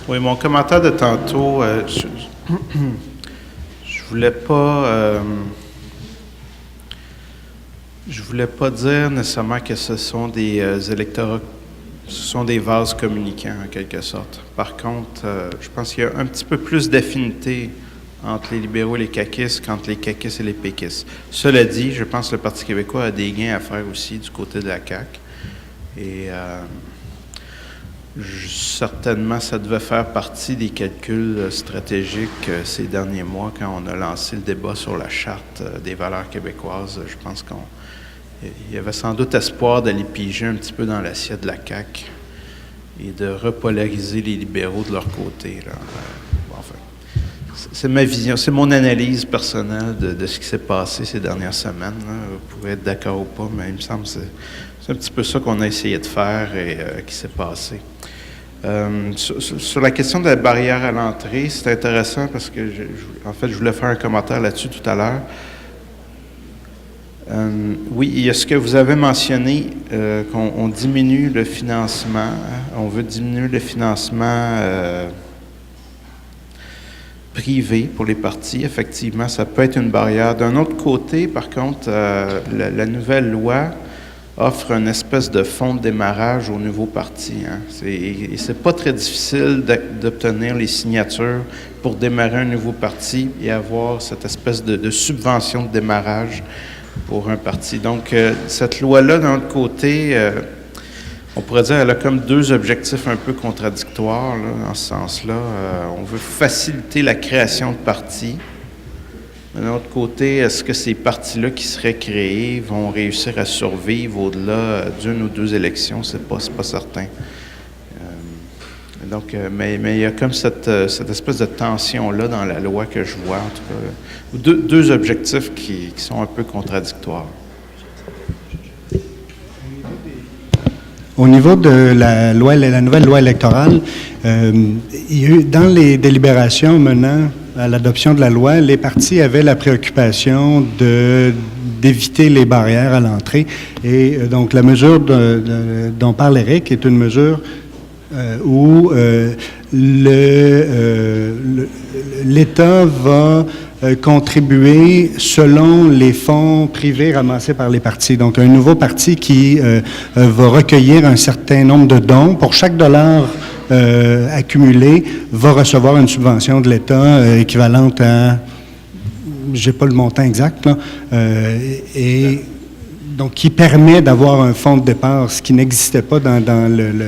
mon commentaire de tantôt, je voulais pas dire nécessairement que ce sont des électorats, ce sont des vases communicants en quelque sorte. Par contre, je pense qu'il y a un petit peu plus d'affinité entre les libéraux et les caquistes qu'entre les caquistes et les péquistes. Cela dit, je pense que le Parti québécois a des gains à faire aussi du côté de la CAQ. Et certainement, ça devait faire partie des calculs stratégiques ces derniers mois quand on a lancé le débat sur la charte des valeurs québécoises. Je pense qu'il y avait sans doute espoir d'aller piger un petit peu dans l'assiette de la CAQ et de repolariser les libéraux de leur côté, là. C'est ma vision, c'est mon analyse personnelle de ce qui s'est passé ces dernières semaines, là. Vous pouvez être d'accord ou pas, mais il me semble que c'est un petit peu ça qu'on a essayé de faire et qui s'est passé. Sur la question de la barrière à l'entrée, c'est intéressant parce que, je voulais faire un commentaire là-dessus tout à l'heure. Oui, il y a ce que vous avez mentionné, qu'on diminue le financement. On veut diminuer le financement privé pour les partis. Effectivement, ça peut être une barrière. D'un autre côté, par contre, la nouvelle loi offre une espèce de fonds de démarrage aux nouveaux partis. Hein. Et c'est pas très difficile d'obtenir les signatures pour démarrer un nouveau parti et avoir cette espèce de subvention de démarrage pour un parti. Donc, cette loi-là, d'un autre côté, on pourrait dire qu'elle a comme deux objectifs un peu contradictoires, là, dans ce sens-là. On veut faciliter la création de partis. Mais d'un autre côté, est-ce que ces partis-là qui seraient créés vont réussir à survivre au-delà d'une ou deux élections? C'est pas certain. Mais il y a comme cette espèce de tension-là dans la loi que je vois, en tout cas. Deux objectifs qui sont un peu contradictoires. Au niveau de la nouvelle loi électorale, il y a eu, dans les délibérations menant à l'adoption de la loi, les partis avaient la préoccupation d'éviter les barrières à l'entrée. Et donc, la mesure dont parle Éric est une mesure où l'État va contribuer selon les fonds privés ramassés par les partis. Donc, un nouveau parti qui va recueillir un certain nombre de dons. Pour chaque dollar accumulé, va recevoir une subvention de l'État équivalente à, j'ai pas le montant exact, là, et donc qui permet d'avoir un fonds de départ, ce qui n'existait pas dans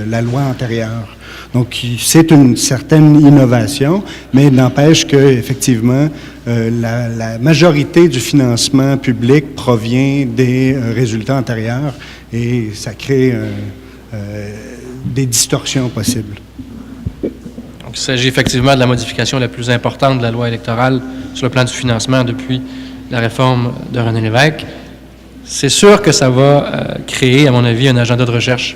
la loi antérieure. Donc, c'est une certaine innovation, mais n'empêche qu'effectivement, la majorité du financement public provient des résultats antérieurs et ça crée des distorsions possibles. Donc, il s'agit effectivement de la modification la plus importante de la loi électorale sur le plan du financement depuis la réforme de René Lévesque. C'est sûr que ça va créer, à mon avis, un agenda de recherche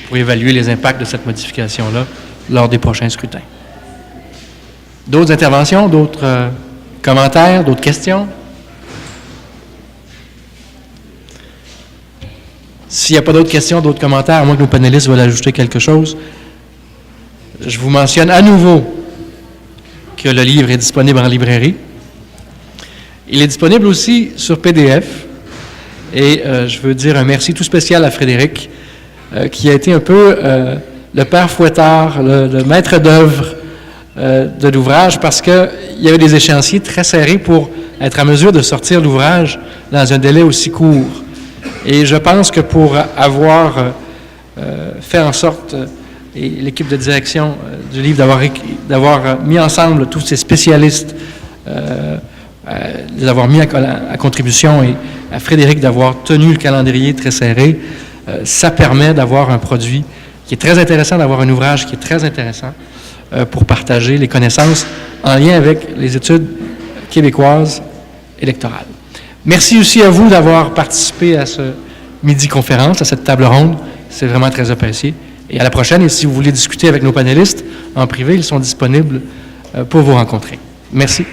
pour évaluer les impacts de cette modification-là lors des prochains scrutins. D'autres interventions, d'autres commentaires, d'autres questions? S'il n'y a pas d'autres questions, d'autres commentaires, à moins que nos panélistes veulent ajouter quelque chose, je vous mentionne à nouveau que le livre est disponible en librairie. Il est disponible aussi sur PDF. Et je veux dire un merci tout spécial à Frédéric, qui a été un peu le père fouettard, le maître d'œuvre de l'ouvrage, parce qu'il y avait des échéanciers très serrés pour être à mesure de sortir l'ouvrage dans un délai aussi court. Et je pense que pour avoir fait en sorte, et l'équipe de direction du livre, d'avoir mis ensemble tous ces spécialistes, les avoir mis à contribution, et à Frédéric d'avoir tenu le calendrier très serré, ça permet d'avoir un produit qui est très intéressant, d'avoir un ouvrage qui est très intéressant pour partager les connaissances en lien avec les études québécoises électorales. Merci aussi à vous d'avoir participé à ce midi-conférence, à cette table ronde. C'est vraiment très apprécié. Et à la prochaine, et si vous voulez discuter avec nos panélistes en privé, ils sont disponibles pour vous rencontrer. Merci.